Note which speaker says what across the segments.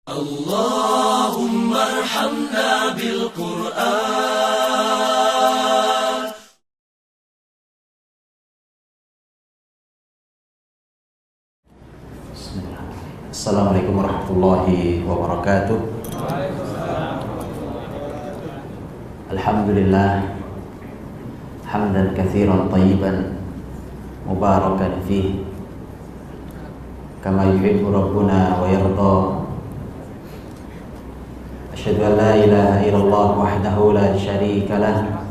Speaker 1: Allahumma arhamna bil Qur'an.
Speaker 2: Assalamualaikum warahmatullahi wabarakatuh. Alhamdulillah hamdan katsiran thayyiban mubarakan fihi kama yuhibbu rabbuna wa yarda. Asyhadu an la ilaha illallah wahdahu la syarika lah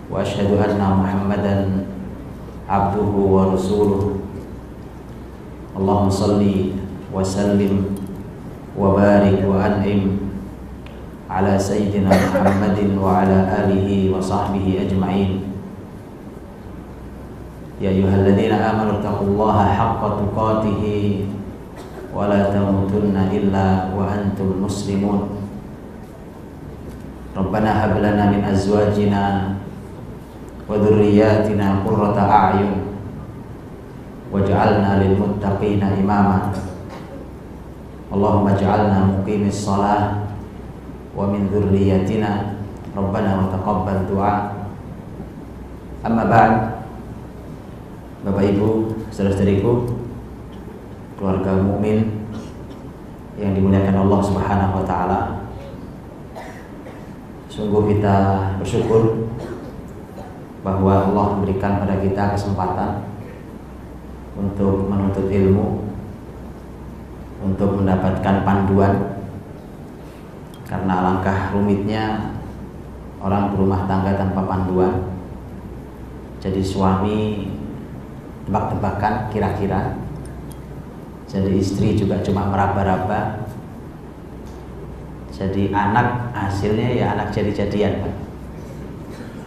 Speaker 2: wa asyhadu anna Muhammadan abduhu wa rasuluh. Allahumma salli wa sallim wa barik wa an'im ala sayyidina Muhammadin wa ala alihi wa sahbihi ajma'in. Ya ayyuhalladzina amanu taqullaha haqqa tuqatih wa la tamutunna illa wa antum muslimun. Rabbana hab lana min azwajina wa dhurriyyatina qurrata a'yun waj'alna lil muttaqina imama. Allahumma ij'alna muqimis shalah wa min dhurriyyatina Rabbana wa taqabbal du'a. Amma ba'd. Bapak Ibu, saudara-saudariku, keluarga mukmin yang dimuliakan Allah Subhanahu wa taala. Sungguh kita bersyukur bahwa Allah memberikan pada kita kesempatan untuk menuntut ilmu, untuk mendapatkan panduan, karena alangkah rumitnya orang berumah tangga tanpa panduan. Jadi suami tebak-tebakan kira-kira, jadi istri juga cuma meraba-raba, jadi anak hasilnya ya anak jadi-jadian, Pak.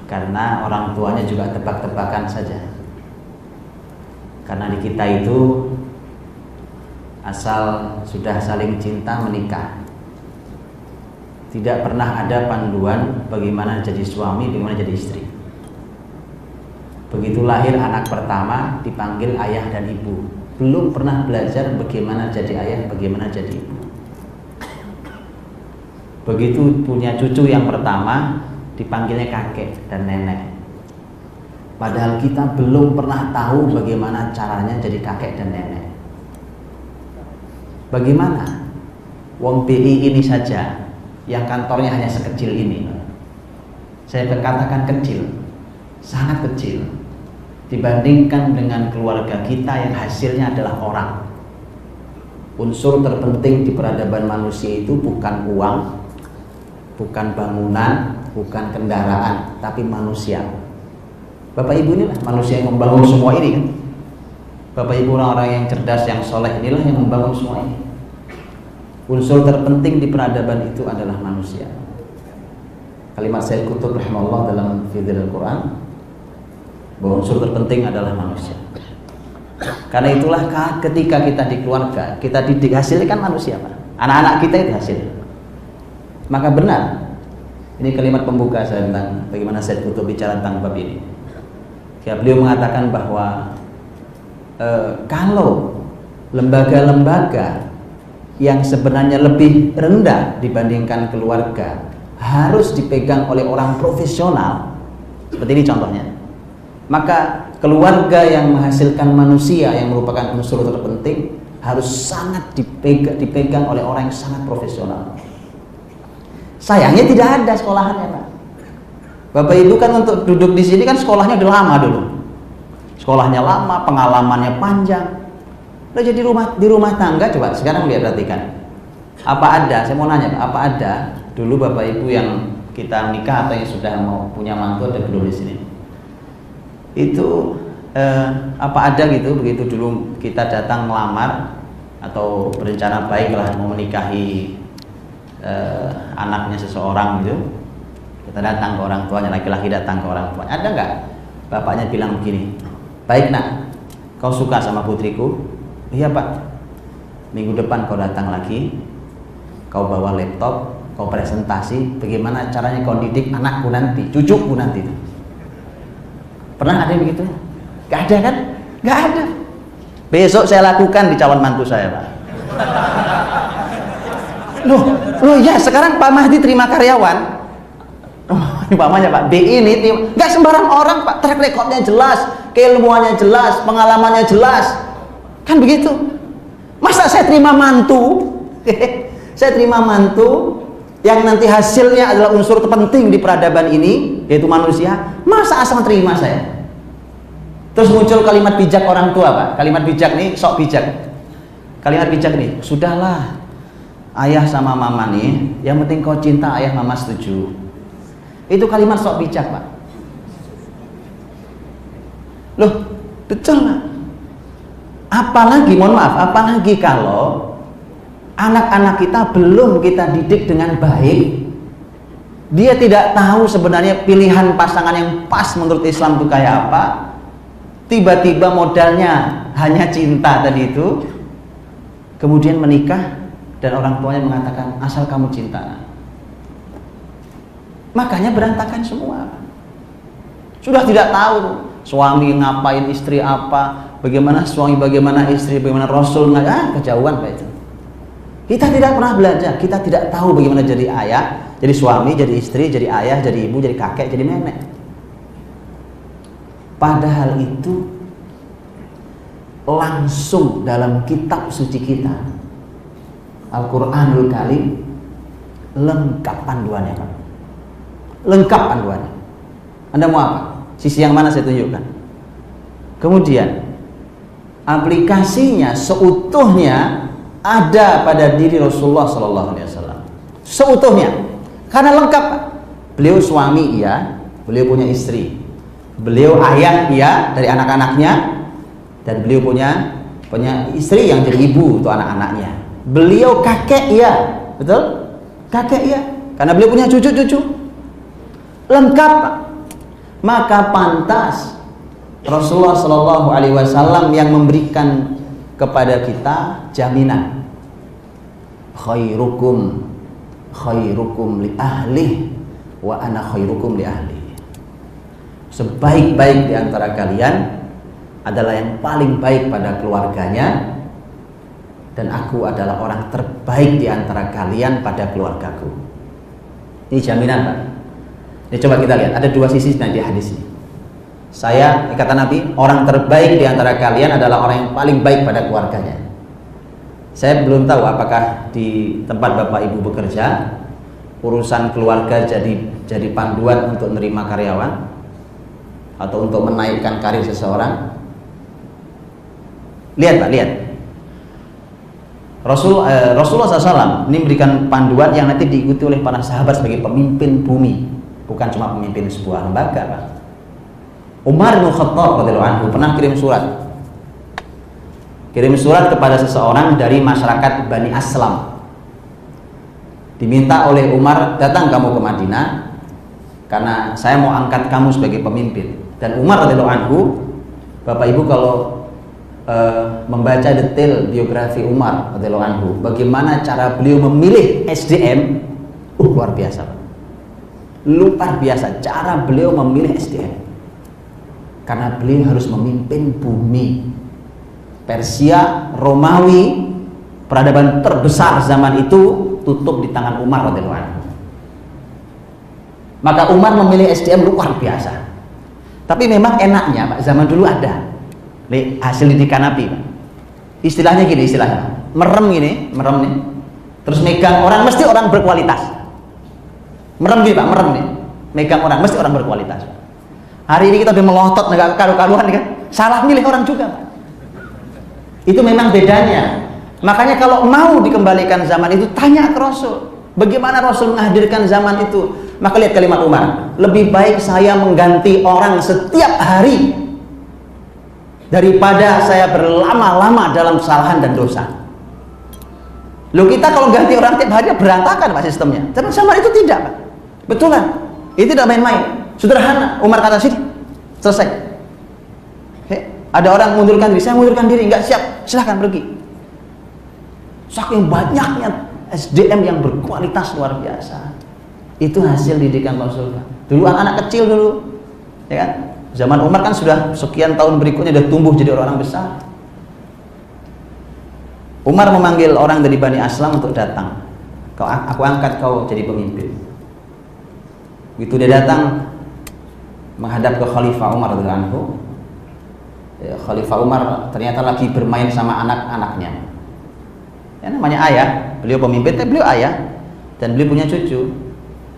Speaker 2: Karena orang tuanya juga tebak-tebakan saja. Karena di kita itu asal sudah saling cinta menikah, tidak pernah ada panduan bagaimana jadi suami, bagaimana jadi istri. Begitu lahir anak pertama dipanggil ayah dan ibu, belum pernah belajar bagaimana jadi ayah, bagaimana jadi ibu. Begitu punya cucu yang pertama dipanggilnya kakek dan nenek, padahal kita belum pernah tahu bagaimana caranya jadi kakek dan nenek. Bagaimana? Wong BI ini saja yang kantornya hanya sekecil ini, saya katakan kecil, sangat kecil dibandingkan dengan keluarga kita yang hasilnya adalah orang. Unsur terpenting di peradaban manusia itu bukan uang, bukan bangunan, bukan kendaraan, tapi manusia. Bapak Ibu inilah manusia yang membangun semua ini kan. Bapak Ibu orang-orang yang cerdas, yang soleh inilah yang membangun semua ini. Unsur terpenting di peradaban itu adalah manusia. Kalimat Sayyid Qutb rahimahullah dalam Fidhil Al-Quran, bahwa unsur terpenting adalah manusia. Karena itulah ketika kita di keluarga, kita didik hasilnya kan manusia, Pak. Anak-anak kita itu hasil. Maka benar, ini kalimat pembuka saya tentang bagaimana Sayyid Qutb bicara tentang bab ini. Ya, beliau mengatakan bahwa kalau lembaga-lembaga yang sebenarnya lebih rendah dibandingkan keluarga harus dipegang oleh orang profesional, seperti ini contohnya, maka keluarga yang menghasilkan manusia yang merupakan unsur terpenting harus sangat dipegang oleh orang yang sangat profesional. Sayangnya tidak ada sekolahannya, Pak. Bapak Ibu kan untuk duduk di sini kan sekolahnya udah lama dulu. Sekolahnya lama, pengalamannya panjang. Udah jadi di rumah tangga, coba sekarang lihat, perhatikan. Apa ada, saya mau nanya, apa ada dulu Bapak Ibu yang kita nikah atau yang sudah mau punya mantu, ada belum di sini? Itu apa ada gitu, begitu dulu kita datang melamar atau berencana baiklah mau menikahi anaknya seseorang gitu, kita datang ke orang tuanya, laki-laki datang ke orang tuanya, ada nggak bapaknya bilang begini, baik nak, kau suka sama putriku? Iya Pak. Minggu depan kau datang lagi, kau bawa laptop, kau presentasi bagaimana caranya kau didik anakku nanti, cucuku nanti. Pernah ada yang begitu? Gak ada kan? Gak ada. Besok saya lakukan di calon mantu saya, Pak. Loh ya, sekarang Pak Mahdi terima karyawan. Umpamanya Pak B ini nggak sembarang orang Pak, track recordnya jelas, keilmuannya jelas, pengalamannya jelas, kan begitu. Masa saya terima mantu? Saya terima mantu yang nanti hasilnya adalah unsur terpenting di peradaban ini, yaitu manusia. Masa asal terima saya? Terus muncul kalimat bijak orang tua Pak. Kalimat bijak nih, sok bijak. Kalimat bijak nih, sudahlah ayah sama mama nih, yang penting kau cinta ayah mama setuju. Itu kalimat sok bijak Pak. Loh, betul Pak. Apalagi, mohon maaf, apalagi kalau anak-anak kita belum kita didik dengan baik, dia tidak tahu sebenarnya pilihan pasangan yang pas menurut Islam itu kayak apa, tiba-tiba modalnya hanya cinta tadi itu, kemudian menikah dan orang tuanya mengatakan asal kamu cinta, makanya berantakan semua. Sudah tidak tahu suami ngapain, istri apa, bagaimana suami, bagaimana istri, bagaimana Rasul, kejauhan Pak itu. Kita tidak pernah belajar, kita tidak tahu bagaimana jadi ayah, jadi suami, jadi istri, jadi ayah, jadi ibu, jadi kakek, jadi nenek. Padahal itu langsung dalam kitab suci kita, Al-Quranul Karim, lengkap panduannya Pak. Lengkap panduannya. Anda mau apa? Sisi yang mana saya tunjukkan. Kemudian aplikasinya seutuhnya ada pada diri Rasulullah SAW. Seutuhnya, karena lengkap. Beliau suami iya, beliau punya istri, beliau ayah iya dari anak-anaknya, dan beliau punya istri yang jadi ibu untuk anak-anaknya. Beliau kakek iya, betul? Kakek iya, karena beliau punya cucu-cucu. Lengkap Pak. Maka pantas Rasulullah SAW yang memberikan kepada kita jaminan, khairukum li ahli wa ana khairukum li ahli. Sebaik-baik di antara kalian adalah yang paling baik pada keluarganya, dan aku adalah orang terbaik di antara kalian pada keluargaku. Ini jaminan Pak. Ini coba kita lihat, ada dua sisi nanti hadis ini. Kata Nabi, orang terbaik di antara kalian adalah orang yang paling baik pada keluarganya. Saya belum tahu apakah di tempat Bapak Ibu bekerja urusan keluarga jadi panduan untuk menerima karyawan atau untuk menaikkan karir seseorang. Lihat Pak, lihat. Rasulullah SAW ini memberikan panduan yang nanti diikuti oleh para sahabat sebagai pemimpin bumi, bukan cuma pemimpin sebuah lembaga Pak. Umar bin Khattab radhiyallahu anhu pernah kirim surat kepada seseorang dari masyarakat Bani Aslam. Diminta oleh Umar, datang kamu ke Madinah karena saya mau angkat kamu sebagai pemimpin. Dan Umar radhiyallahu anhu, Bapak Ibu kalau membaca detail biografi Umar radhiyallahu anhu, bagaimana cara beliau memilih SDM, luar biasa. Luar biasa cara beliau memilih SDM. Karena beliau harus memimpin bumi. Persia, Romawi, peradaban terbesar zaman itu tutup di tangan Umar radhiyallahu anhu. Maka Umar memilih SDM luar biasa. Tapi memang enaknya Pak, zaman dulu ada hasil didikan Nabi Pak. Istilahnya gini, merem nih, terus megang orang, mesti orang berkualitas. Merem gini Pak, merem nih, megang orang, mesti orang berkualitas. Hari ini kita udah melotot, nggak karu-karuan kan, salah milih orang juga Pak. Itu memang bedanya. Makanya kalau mau dikembalikan zaman itu, tanya ke Rasul, bagaimana Rasul menghadirkan zaman itu. Maka lihat kalimat Umar, lebih baik saya mengganti orang setiap hari daripada saya berlama-lama dalam kesalahan dan dosa. Loh, kita kalau ganti orang tiap hari berantakan Pak sistemnya. Tapi zaman itu tidak Pak. Betulan, itu tidak main-main. Sederhana, Umar kata sini, selesai. Ada orang mengundurkan diri, saya mengundurkan diri, nggak siap, silahkan pergi. Saking banyaknya SDM yang berkualitas luar biasa. Itu hasil didikan Rasul. Dulu anak-anak kecil dulu, ya kan? Zaman Umar kan sudah sekian tahun berikutnya sudah tumbuh jadi orang besar. Umar memanggil orang dari Bani Aslam untuk datang Aku angkat kau jadi pemimpin. Begitu dia datang menghadap ke Khalifah Umar radhiyallahu anhu, Khalifah Umar ternyata lagi bermain sama anak-anaknya. Ya, namanya ayah, beliau pemimpin, tapi beliau ayah dan beliau punya cucu,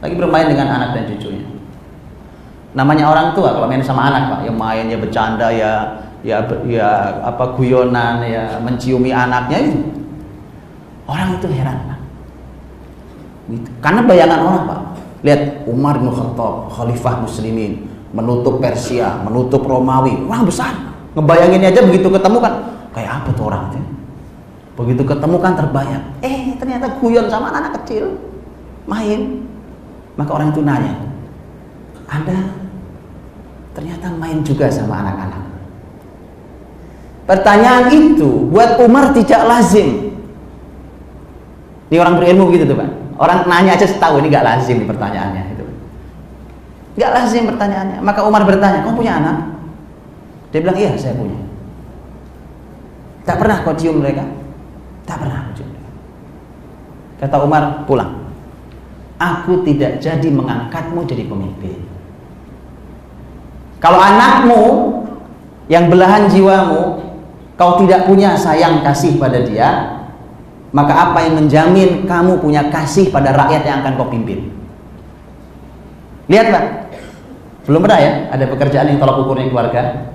Speaker 2: lagi bermain dengan anak dan cucunya. Namanya orang tua kalau main sama anak, Pak, yang main ya bercanda ya apa guyonan ya, menciumi anaknya itu. Orang itu heran, Pak. Gitu. Karena bayangan orang, Pak. Lihat Umar bin Khattab, khalifah muslimin, menutup Persia, menutup Romawi, orang besar. Ngebayanginnya aja begitu ketemu kan, kayak apa tuh orang itu? Begitu ketemu kan terbayang. Ternyata guyon sama anak kecil, main. Maka orang itu nanya, Anda ternyata main juga sama anak-anak. Pertanyaan itu buat Umar tidak lazim. Ini orang berilmu gitu tuh, Pak. Orang nanya aja setahu, ini gak lazim di pertanyaannya itu. Gak lazim pertanyaannya. Maka Umar bertanya, kau punya anak? Dia bilang, iya saya punya. Tak pernah kau cium mereka? Tak pernah kau cium mereka. Kata Umar, pulang. Aku tidak jadi mengangkatmu jadi pemimpin. Kalau anakmu yang belahan jiwamu kau tidak punya sayang kasih pada dia, maka apa yang menjamin kamu punya kasih pada rakyat yang akan kau pimpin? Lihat, Pak, belum pernah ya ada pekerjaan yang tolak ukurnya keluarga.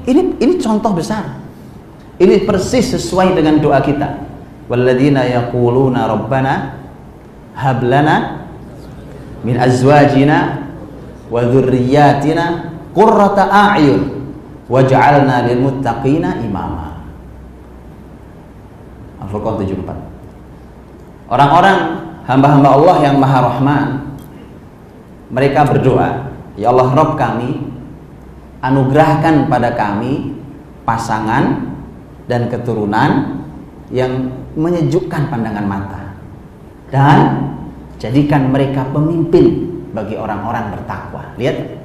Speaker 2: Ini contoh besar. Ini persis sesuai dengan doa kita. Walladzina yaquluna rabbana hab lana min azwajina wa dzurriyyatina qurrata a'yun waj'alna lil muttaqina imama. Al-Furqan 74. Orang-orang hamba-hamba Allah yang Maha Rahman, mereka berdoa, ya Allah Rabb kami, anugerahkan pada kami pasangan dan keturunan yang menyejukkan pandangan mata, dan jadikan mereka pemimpin bagi orang-orang bertakwa. Lihat,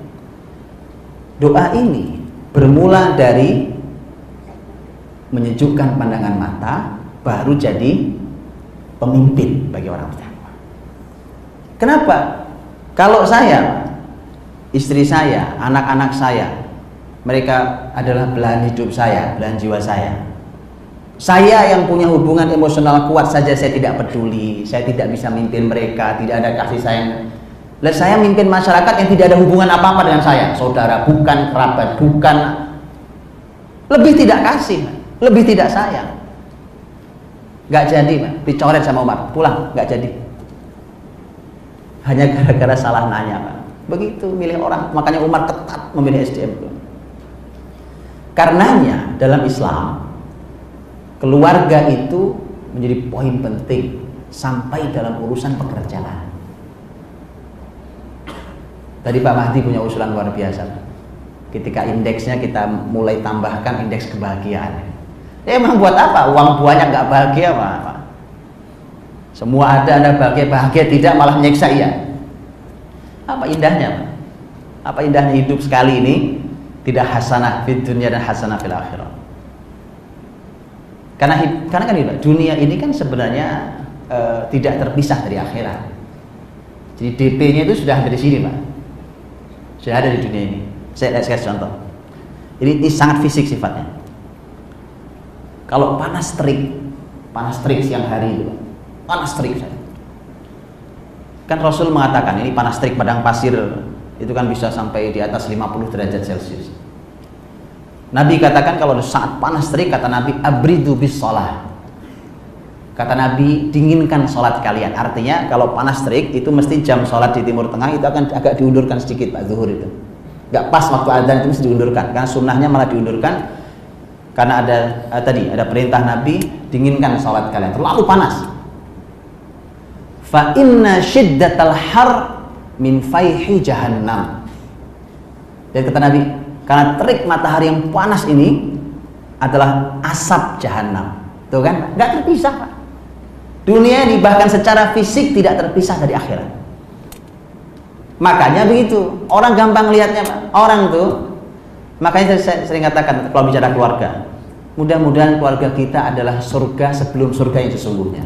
Speaker 2: doa ini bermula dari menyejukkan pandangan mata, baru jadi pemimpin bagi orang bertakwa. Kenapa? Kalau saya, istri saya, anak-anak saya, mereka adalah belahan hidup saya, belahan jiwa saya. Saya yang punya hubungan emosional kuat saja saya tidak peduli, saya tidak bisa mimpin mereka, tidak ada kasih sayang. Lalu saya mimpin masyarakat yang tidak ada hubungan apa-apa dengan saya, saudara, bukan kerabat, bukan, lebih tidak kasih, lebih tidak sayang. Gak jadi, Pak, dicoret sama Umar, pulang, gak jadi. Hanya gara-gara salah nanya, Pak. Begitu milih orang, makanya Umar ketat memilih SDM itu. Karenanya dalam Islam, keluarga itu menjadi poin penting sampai dalam urusan pekerjaan. Tadi Pak Mahdi punya usulan luar biasa. Ketika indeksnya kita mulai tambahkan indeks kebahagiaan. Emang buat apa? Uang banyak nggak bahagia, Pak? Semua ada, Anda bahagia tidak, malah menyiksa, iya. Apa indahnya, Pak? Apa indahnya hidup sekali ini? Tidak hasanah fid dunya dan hasanah fil akhirah. Karena kan ini, Pak, dunia ini kan sebenarnya tidak terpisah dari akhirat. Jadi DP-nya itu sudah ada di sini, Pak. Sudah ada di dunia ini. Saya kasih contoh. Ini sangat fisik sifatnya. Kalau panas terik siang hari itu, panas terik saja. Kan Rasul mengatakan ini panas terik padang pasir itu kan bisa sampai di atas 50 derajat Celcius. Nabi katakan kalau saat panas terik, kata Nabi, abridu bis shalah. Kata Nabi, dinginkan sholat kalian. Artinya kalau panas terik itu mesti jam sholat di Timur Tengah itu akan agak diundurkan sedikit, Pak, zuhur itu. Gak pas waktu adzan itu mesti diundurkan, karena sunnahnya malah diundurkan. Karena ada perintah Nabi, dinginkan sholat kalian, terlalu panas. Fa inna syiddatal har min faihi jahannam. Dan kata Nabi, karena terik matahari yang panas ini adalah asap jahanam. Tuh kan, nggak terpisah, Pak. Dunia ini bahkan secara fisik tidak terpisah dari akhirat. Makanya begitu, orang gampang lihatnya, Pak. Orang tuh, makanya saya sering katakan kalau bicara keluarga, mudah-mudahan keluarga kita adalah surga sebelum surga yang sesungguhnya.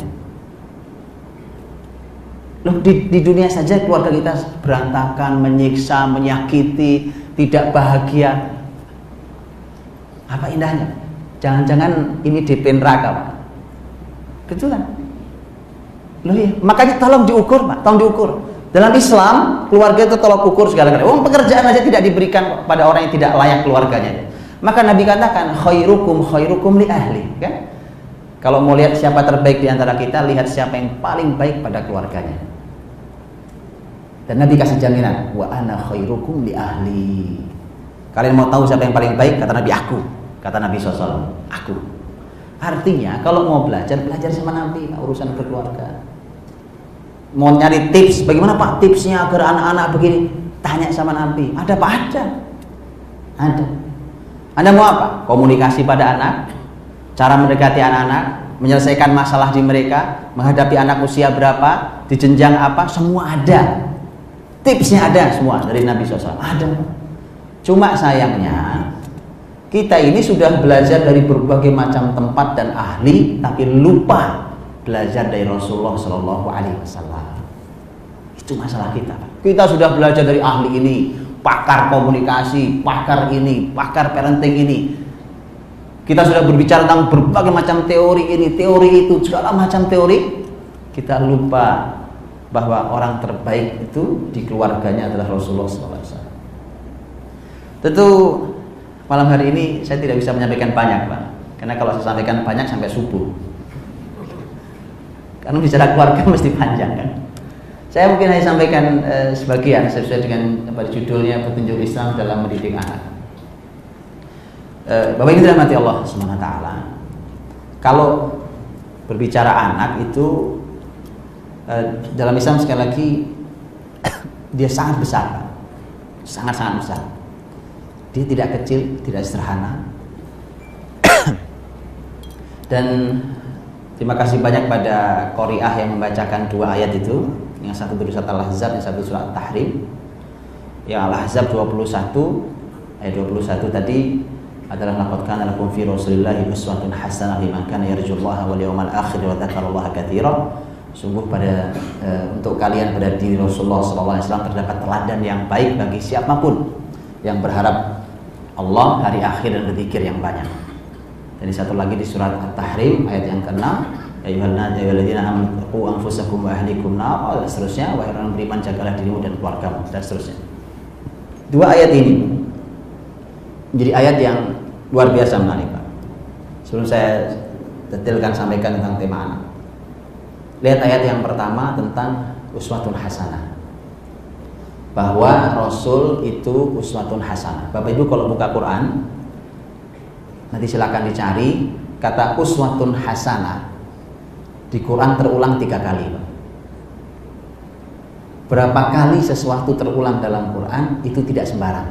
Speaker 2: Loh, di dunia saja keluarga kita berantakan, menyiksa, menyakiti, tidak bahagia. Apa indahnya? Jangan-jangan ini DP neraka, Pak. Gitu kan? Loh ya, makanya tolong diukur, Pak, tolong diukur. Dalam Islam, keluarga itu tolong ukur segala-galanya. Pekerjaan aja tidak diberikan pada orang yang tidak layak keluarganya. Maka Nabi katakan, khairukum li ahli, kan? Kalau mau lihat siapa terbaik di antara kita, lihat siapa yang paling baik pada keluarganya. Dan Nabi kasih jaminan, wa ana khairukum li ahli. Kalian mau tahu siapa yang paling baik? Kata Nabi, aku. Kata Nabi SAW, aku. Artinya kalau mau belajar sama Nabi, urusan keluarga. Mau nyari tips, bagaimana Pak tipsnya agar anak-anak begini? Tanya sama Nabi. Ada Pak? Ada. Anda mau apa? Komunikasi pada anak, cara mendekati anak-anak, menyelesaikan masalah di mereka, menghadapi anak usia berapa, di jenjang apa, semua ada. Tipsnya ada semua dari Nabi SAW. Ada. Cuma sayangnya kita ini sudah belajar dari berbagai macam tempat dan ahli, tapi lupa belajar dari Rasulullah SAW. Itu masalah kita. Kita sudah belajar dari ahli ini, pakar komunikasi, pakar ini, pakar parenting ini. Kita sudah berbicara tentang berbagai macam teori ini, teori itu, segala macam teori. Kita lupa bahwa orang terbaik itu di keluarganya adalah Rasulullah SAW. Tentu malam hari ini saya tidak bisa menyampaikan banyak, Pak, karena kalau saya sampaikan banyak sampai subuh. Karena bicara keluarga mesti panjang, kan. Saya mungkin hanya sampaikan sebagian sesuai dengan judulnya petunjuk Islam dalam mendidik anak. Bapak Ibu dirahmati Allah SWT. Kalau berbicara anak itu dalam Islam sekali lagi dia sangat besar, sangat-sangat besar. Dia tidak kecil, tidak sederhana. Dan terima kasih banyak pada Qori'ah yang membacakan dua ayat itu, yang satu dari surat Al-Ahzab, yang satu surat Tahrim. Yang Al-Ahzab 21 ayat 21 tadi adalah laqad kana lakum fi Rasulillahi uswatun hasanah liman kana yarjullaha wal yawmal akhir wa dzakarallaha katsiran. Sungguh pada untuk kalian pada diri Rasulullah SAW terdapat teladan yang baik bagi siapapun yang berharap Allah, hari akhir, dan berzikir yang banyak. Dan satu lagi di surat At-Tahrim ayat yang ke-6, ayyuhalladzina amanu qu anfusakum wa ahlikum nar, dan seterusnya, wahai orang beriman jagalah dirimu dan keluargamu, dan seterusnya. Dua ayat ini menjadi ayat yang luar biasa menarik, Pak. Sebelum saya detailkan sampaikan tentang tema anak, lihat ayat yang pertama tentang uswatun hasanah, bahwa Rasul itu uswatun hasanah. Bapak Ibu kalau buka Quran, nanti silakan dicari kata uswatun hasanah di Quran terulang 3 kali. Berapa kali sesuatu terulang dalam Quran itu tidak sembarang.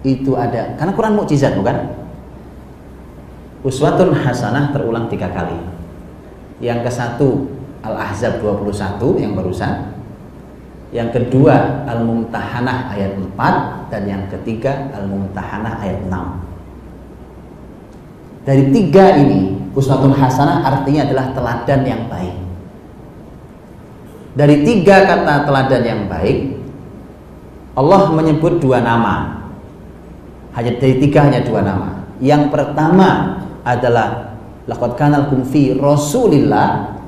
Speaker 2: Itu ada, karena Quran mukjizat, bukan? Uswatun hasanah terulang 3 kali. Yang ke-1 Al-Ahzab 21 yang barusan. Yang kedua Al-Mumtahanah ayat 4, dan yang ketiga Al-Mumtahanah ayat 6. Dari 3 ini, uswatun hasanah artinya adalah teladan yang baik. Dari 3 kata teladan yang baik, Allah menyebut 2 nama. Hanya dari 3 hanya 2 nama. Yang pertama adalah laqad kana lakum fi Rasulillah,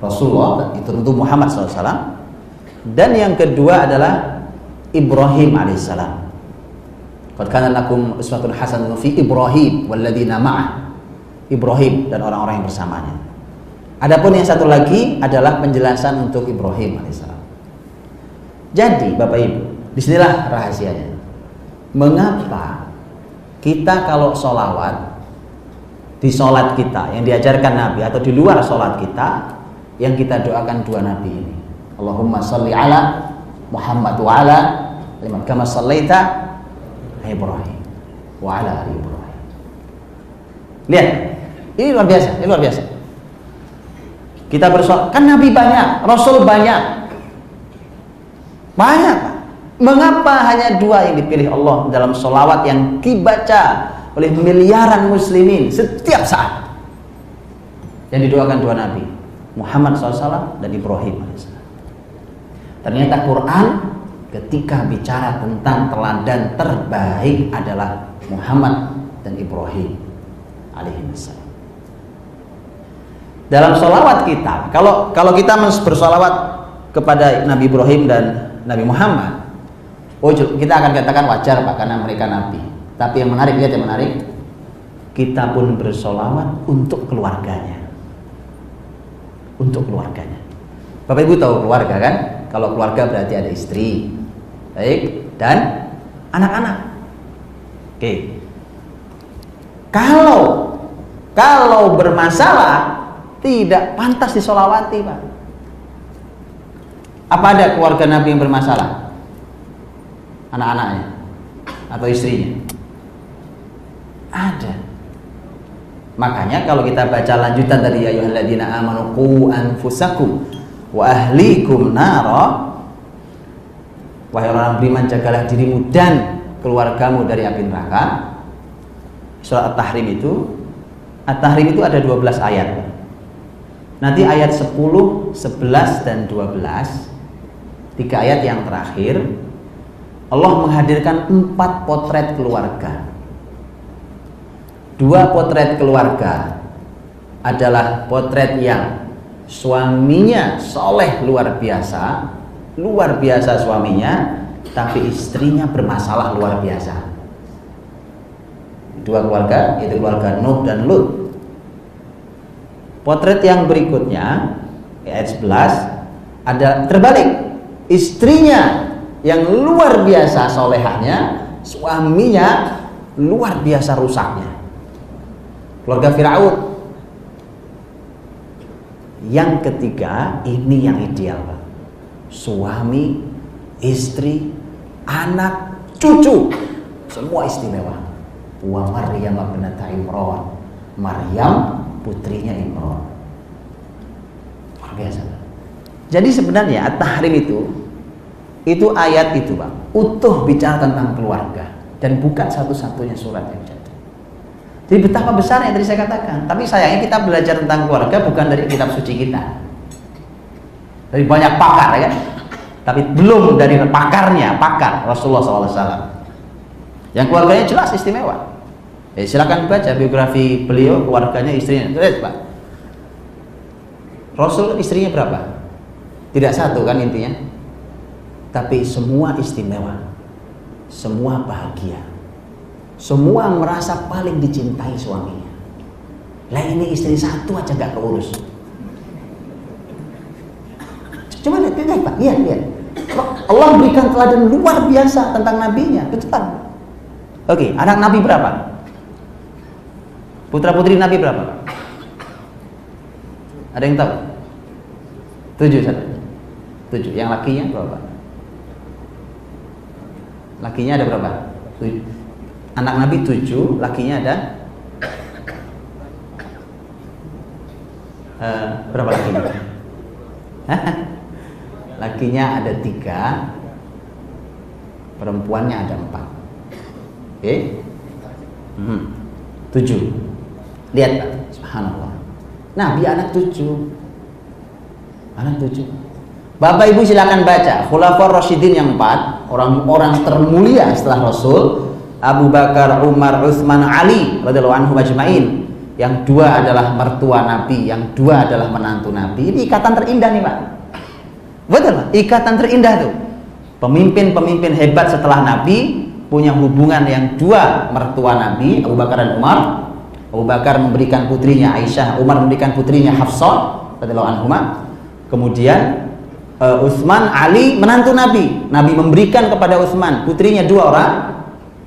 Speaker 2: Rasulullah itu tentu Muhammad SAW. Dan yang kedua adalah Ibrahim alaihissalam. Qad kana lakum uswatun hasanatun fi Ibrahim walladzina ma'ah, Ibrahim dan orang-orang yang bersamanya. Adapun yang satu lagi adalah penjelasan untuk Ibrahim alaihissalam. Jadi Bapak Ibu, disinilah rahasianya. Mengapa kita kalau sholawat di sholat kita yang diajarkan Nabi atau di luar sholat kita yang kita doakan 2 Nabi ini, Allahumma sholli ala Muhammad wa ala kama shallaita Ibrahim wa ala ali Ibrahim. Lihat, ini luar biasa, ini luar biasa. Kita bersolat, kan Nabi banyak, Rasul banyak, Pak. Mengapa hanya 2 yang dipilih Allah dalam sholawat yang dibaca oleh miliaran muslimin setiap saat, yang didoakan 2 Nabi, Muhammad SAW dan Ibrahim AS. Ternyata Quran ketika bicara tentang teladan terbaik adalah Muhammad dan Ibrahim alaihissalam. Dalam sholawat kita, kalau kita bersolawat kepada Nabi Ibrahim dan Nabi Muhammad, kita akan katakan wajar Pak, karena mereka nabi. Tapi yang menarik, lihat yang menarik, kita pun bersolawat untuk keluarganya. Untuk keluarganya. Bapak Ibu tahu keluarga kan? Kalau keluarga berarti ada istri, baik, dan anak-anak. Oke. Kalau bermasalah tidak pantas disolawati, Pak. Apa ada keluarga Nabi yang bermasalah? Anak-anaknya atau istrinya? Ada. Makanya kalau kita baca lanjutan dari ya ayyuhalladzina amanu qu anfusakum wa ahlikum nara, wahai orang beriman, jagalah dirimu dan keluargamu dari api neraka. Surah At-Tahrim itu ada 12 ayat. Nanti ayat 10, 11 dan 12, 3 ayat yang terakhir, Allah menghadirkan 4 potret keluarga. 2 potret keluarga adalah potret yang suaminya soleh luar biasa suaminya, tapi istrinya bermasalah luar biasa. 2 keluarga, yaitu keluarga Nuh dan Lut. Potret yang berikutnya, ayat 11, ada terbalik. Istrinya yang luar biasa solehahnya, suaminya luar biasa rusaknya. Keluarga Firaun. Yang ketiga, ini yang ideal, Pak. Suami, istri, anak, cucu, semua istimewa. Wa Maryam binta Imran, Maryam putrinya Imran. Luar biasa. Jadi sebenarnya At-Tahrim itu ayat itu, Pak, utuh bicara tentang keluarga dan bukan satu-satunya surat yang jadi. Jadi betapa besar yang tadi saya katakan. Tapi sayangnya kita belajar tentang keluarga bukan dari kitab suci kita, dari banyak pakar, ya kan? Tapi belum dari pakar Rasulullah SAW. Yang keluarganya jelas istimewa. Silakan baca biografi beliau, keluarganya, istrinya. Lihat, Pak. Rasul istrinya berapa? Tidak satu kan intinya. Tapi semua istimewa. Semua bahagia. Semua merasa paling dicintai suaminya. Lah ini istri satu aja gak keurus. Coba lihat Pak. Lihat. Allah berikan teladan luar biasa tentang nabinya. Betul kan? Oke, anak Nabi berapa? Putra putri Nabi berapa? Ada yang tahu? 7 saja. 7. Yang lakinya berapa? Lakinya ada berapa? 7. Anak Nabi 7, lakinya ada berapa lakinya? Lakinya ada 3, perempuannya ada 4. Oke? 7. Lihat, Pak, subhanallah. Nabi anak 7. Anak 7. Bapak Ibu silakan baca Khulafaur Rasyidin yang 4, orang-orang termulia setelah Rasul, Abu Bakar, Umar, Utsman, Ali radhiyallahu anhum ajmain. Yang 2 adalah mertua Nabi, yang 2 adalah menantu Nabi. Ini ikatan terindah nih, Pak. Betul, Pak? Ikatan terindah tuh. Pemimpin-pemimpin hebat setelah Nabi punya hubungan yang 2 mertua Nabi, Abu Bakar dan Umar. Abu Bakar memberikan putrinya Aisyah, Umar memberikan putrinya Hafsah radhiyallahu anhuma. Kemudian Utsman, Ali menantu Nabi. Nabi memberikan kepada Utsman putrinya 2 orang.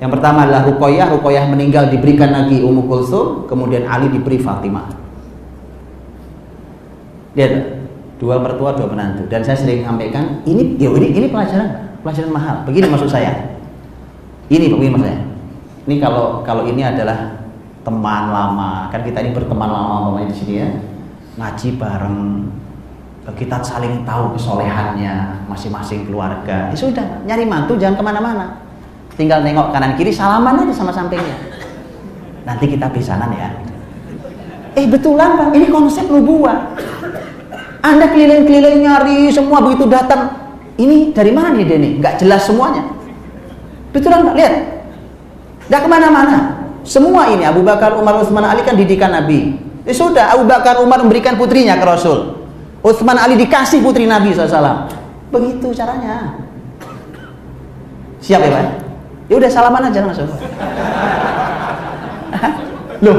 Speaker 2: Yang pertama adalah Ruqayyah meninggal, diberikan lagi Ummu Kulsum, kemudian Ali diberi Fatimah. Lihat, 2 mertua, 2 menantu. Dan saya sering sampaikan, ini pelajaran mahal. Begini maksud saya. Begini maksud saya. Ini kalau ini adalah teman lama, kan kita ini berteman lama di sini ya, ngaji bareng, kita saling tahu kesolehannya masing-masing keluarga. Ya sudah, nyari mantu jangan kemana-mana, tinggal nengok kanan kiri, salaman aja sama sampingnya. Nanti kita pisanan ya. Betulan, Pak, ini konsep nubuah. Anda keliling-keliling nyari semua, begitu datang ini dari mana nih Deni? Nggak jelas semuanya. Betulan nggak? Lihat, nggak kemana-mana. Semua ini Abu Bakar, Umar, Utsman, Ali kan didikan Nabi. Sudah Abu Bakar, Umar memberikan putrinya ke Rasul. Utsman, Ali dikasih putri Nabi SAW. Begitu caranya. Siap ya Pak? Ya udah salaman aja langsung. Loh,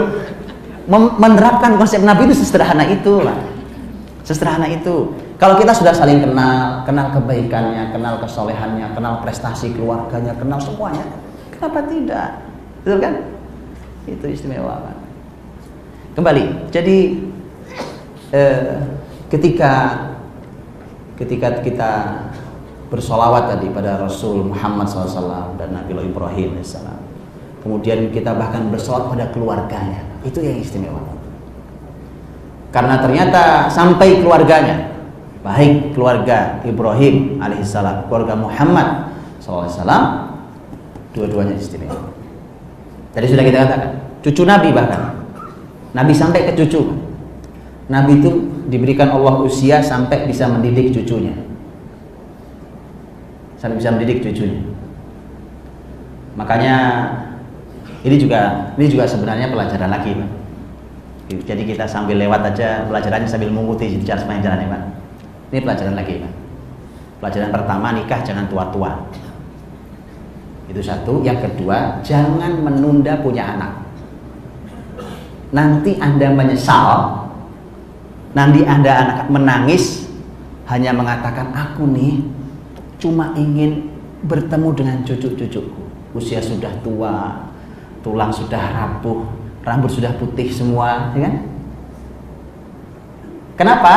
Speaker 2: menerapkan konsep Nabi itu sesederhana itu lah. Sesederhana itu. Kalau kita sudah saling kenal, kenal kebaikannya, kenal kesolehannya, kenal prestasi keluarganya, kenal semuanya, kenapa tidak? Betul kan? Itu istimewa Pak. Kembali, jadi ketika kita bersolawat tadi pada Rasul Muhammad SAW dan Nabi Ibrahim AS, kemudian kita bahkan bersolawat pada keluarganya, itu yang istimewa. Karena ternyata sampai keluarganya, baik keluarga Ibrahim alaihissalam, keluarga Muhammad SAW, dua-duanya istimewa. Tadi sudah kita katakan, cucu Nabi bahkan, Nabi sampai ke cucu. Nabi itu diberikan Allah usia sampai bisa mendidik cucunya. Sampai bisa mendidik cucunya. Makanya ini juga sebenarnya pelajaran lagi, Pak. Jadi kita sambil lewat aja pelajarannya sambil mengikuti sepanjang jalannya, Pak. Ini pelajaran lagi, Pak. Pelajaran pertama, nikah jangan tua-tua. Itu satu. Yang kedua, jangan menunda punya anak. Nanti Anda menyesal. Nanti Anda anak menangis hanya mengatakan, aku nih cuma ingin bertemu dengan cucu-cucuku. Usia sudah tua, tulang sudah rapuh, rambut sudah putih semua, ya kan? Kenapa?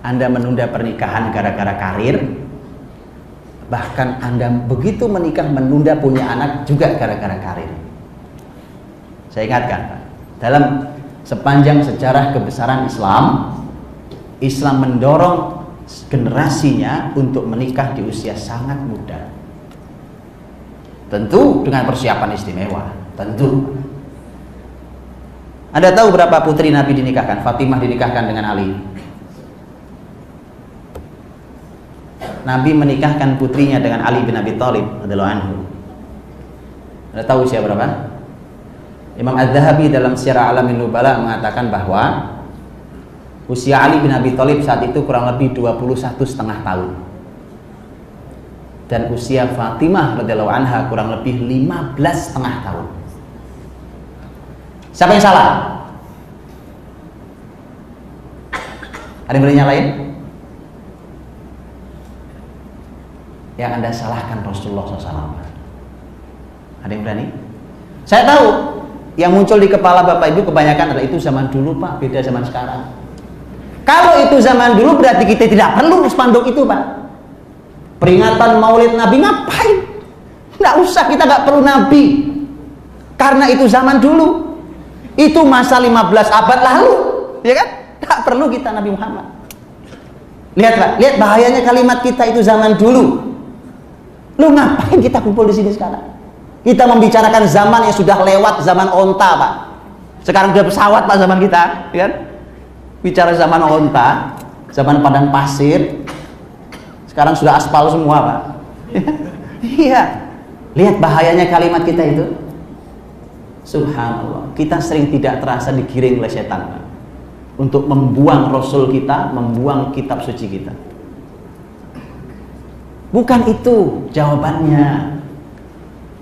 Speaker 2: Anda menunda pernikahan gara-gara karir. Bahkan Anda begitu menikah menunda punya anak juga gara-gara karir. Saya ingatkan, Pak, dalam sepanjang sejarah kebesaran Islam, Islam mendorong generasinya untuk menikah di usia sangat muda. Tentu dengan persiapan istimewa, tentu. Anda tahu berapa putri Nabi dinikahkan? Fatimah dinikahkan dengan Ali. Nabi menikahkan putrinya dengan Ali bin Abi Thalib radhiyallahu anhu. Anda tahu usia berapa? Imam Az-Zahabi dalam Syiar A'lamin Nubala mengatakan bahwa usia Ali bin Abi Thalib saat itu kurang lebih 21,5 tahun. Dan usia Fatimah radhiyallahu anha kurang lebih 15,5 tahun. Siapa yang salah? Ada yang berani nyalain? Yang Anda salahkan Rasulullah SAW. Ada yang berani? Saya tahu yang muncul di kepala Bapak Ibu kebanyakan adalah itu zaman dulu Pak, beda zaman sekarang. Kalau itu zaman dulu berarti kita tidak perlu spanduk itu Pak. Peringatan Maulid Nabi ngapain? Nggak usah, kita nggak perlu Nabi. Karena itu zaman dulu. Itu masa 15 abad lalu, ya kan? Nggak perlu kita Nabi Muhammad. Lihat Pak, lihat bahayanya kalimat kita itu zaman dulu. Lu ngapain kita kumpul di sini sekarang? Kita membicarakan zaman yang sudah lewat, zaman onta Pak. Sekarang sudah pesawat Pak zaman kita, ya kan? Bicara zaman onta, zaman padang pasir. Sekarang sudah aspal semua Pak. Iya. Lihat bahayanya kalimat kita itu. Subhanallah. Kita sering tidak terasa digiring oleh setan Pak, untuk membuang Rasul kita, membuang kitab suci kita. Bukan itu jawabannya.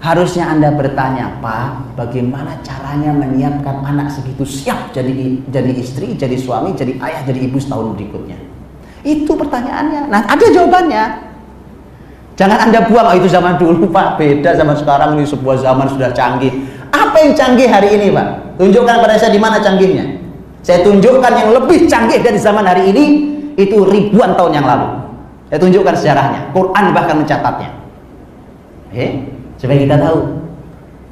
Speaker 2: Harusnya Anda bertanya, Pak, bagaimana caranya menyiapkan anak segitu siap jadi istri, jadi suami, jadi ayah, jadi ibu setahun berikutnya? Itu pertanyaannya. Nah, ada jawabannya. Jangan Anda buang, oh, itu zaman dulu Pak, beda zaman sekarang, ini sebuah zaman sudah canggih. Apa yang canggih hari ini Pak? Tunjukkan pada saya di mana canggihnya. Saya tunjukkan yang lebih canggih dari zaman hari ini, itu ribuan tahun yang lalu. Saya tunjukkan sejarahnya, Quran bahkan mencatatnya. Supaya kita tahu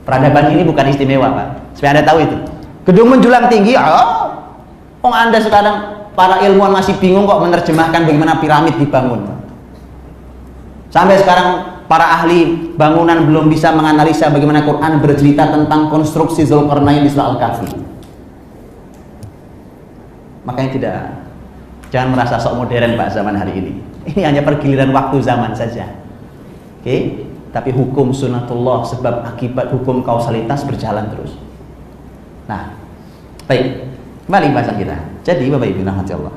Speaker 2: peradaban ini bukan istimewa Pak. Supaya Anda tahu itu. Gedung menjulang tinggi, Anda sekarang para ilmuwan masih bingung kok menerjemahkan bagaimana piramid dibangun. Sampai sekarang para ahli bangunan belum bisa menganalisa bagaimana Quran bercerita tentang konstruksi Zulkarnain di Surah Al-Kahfi. Makanya Jangan merasa sok modern Pak zaman hari ini. Ini hanya pergiliran waktu zaman saja. Oke? Tapi hukum sunatullah, sebab akibat hukum kausalitas berjalan terus. Nah, baik. Kembali bahasan kita. Jadi Bapak Ibu rahmati Allah.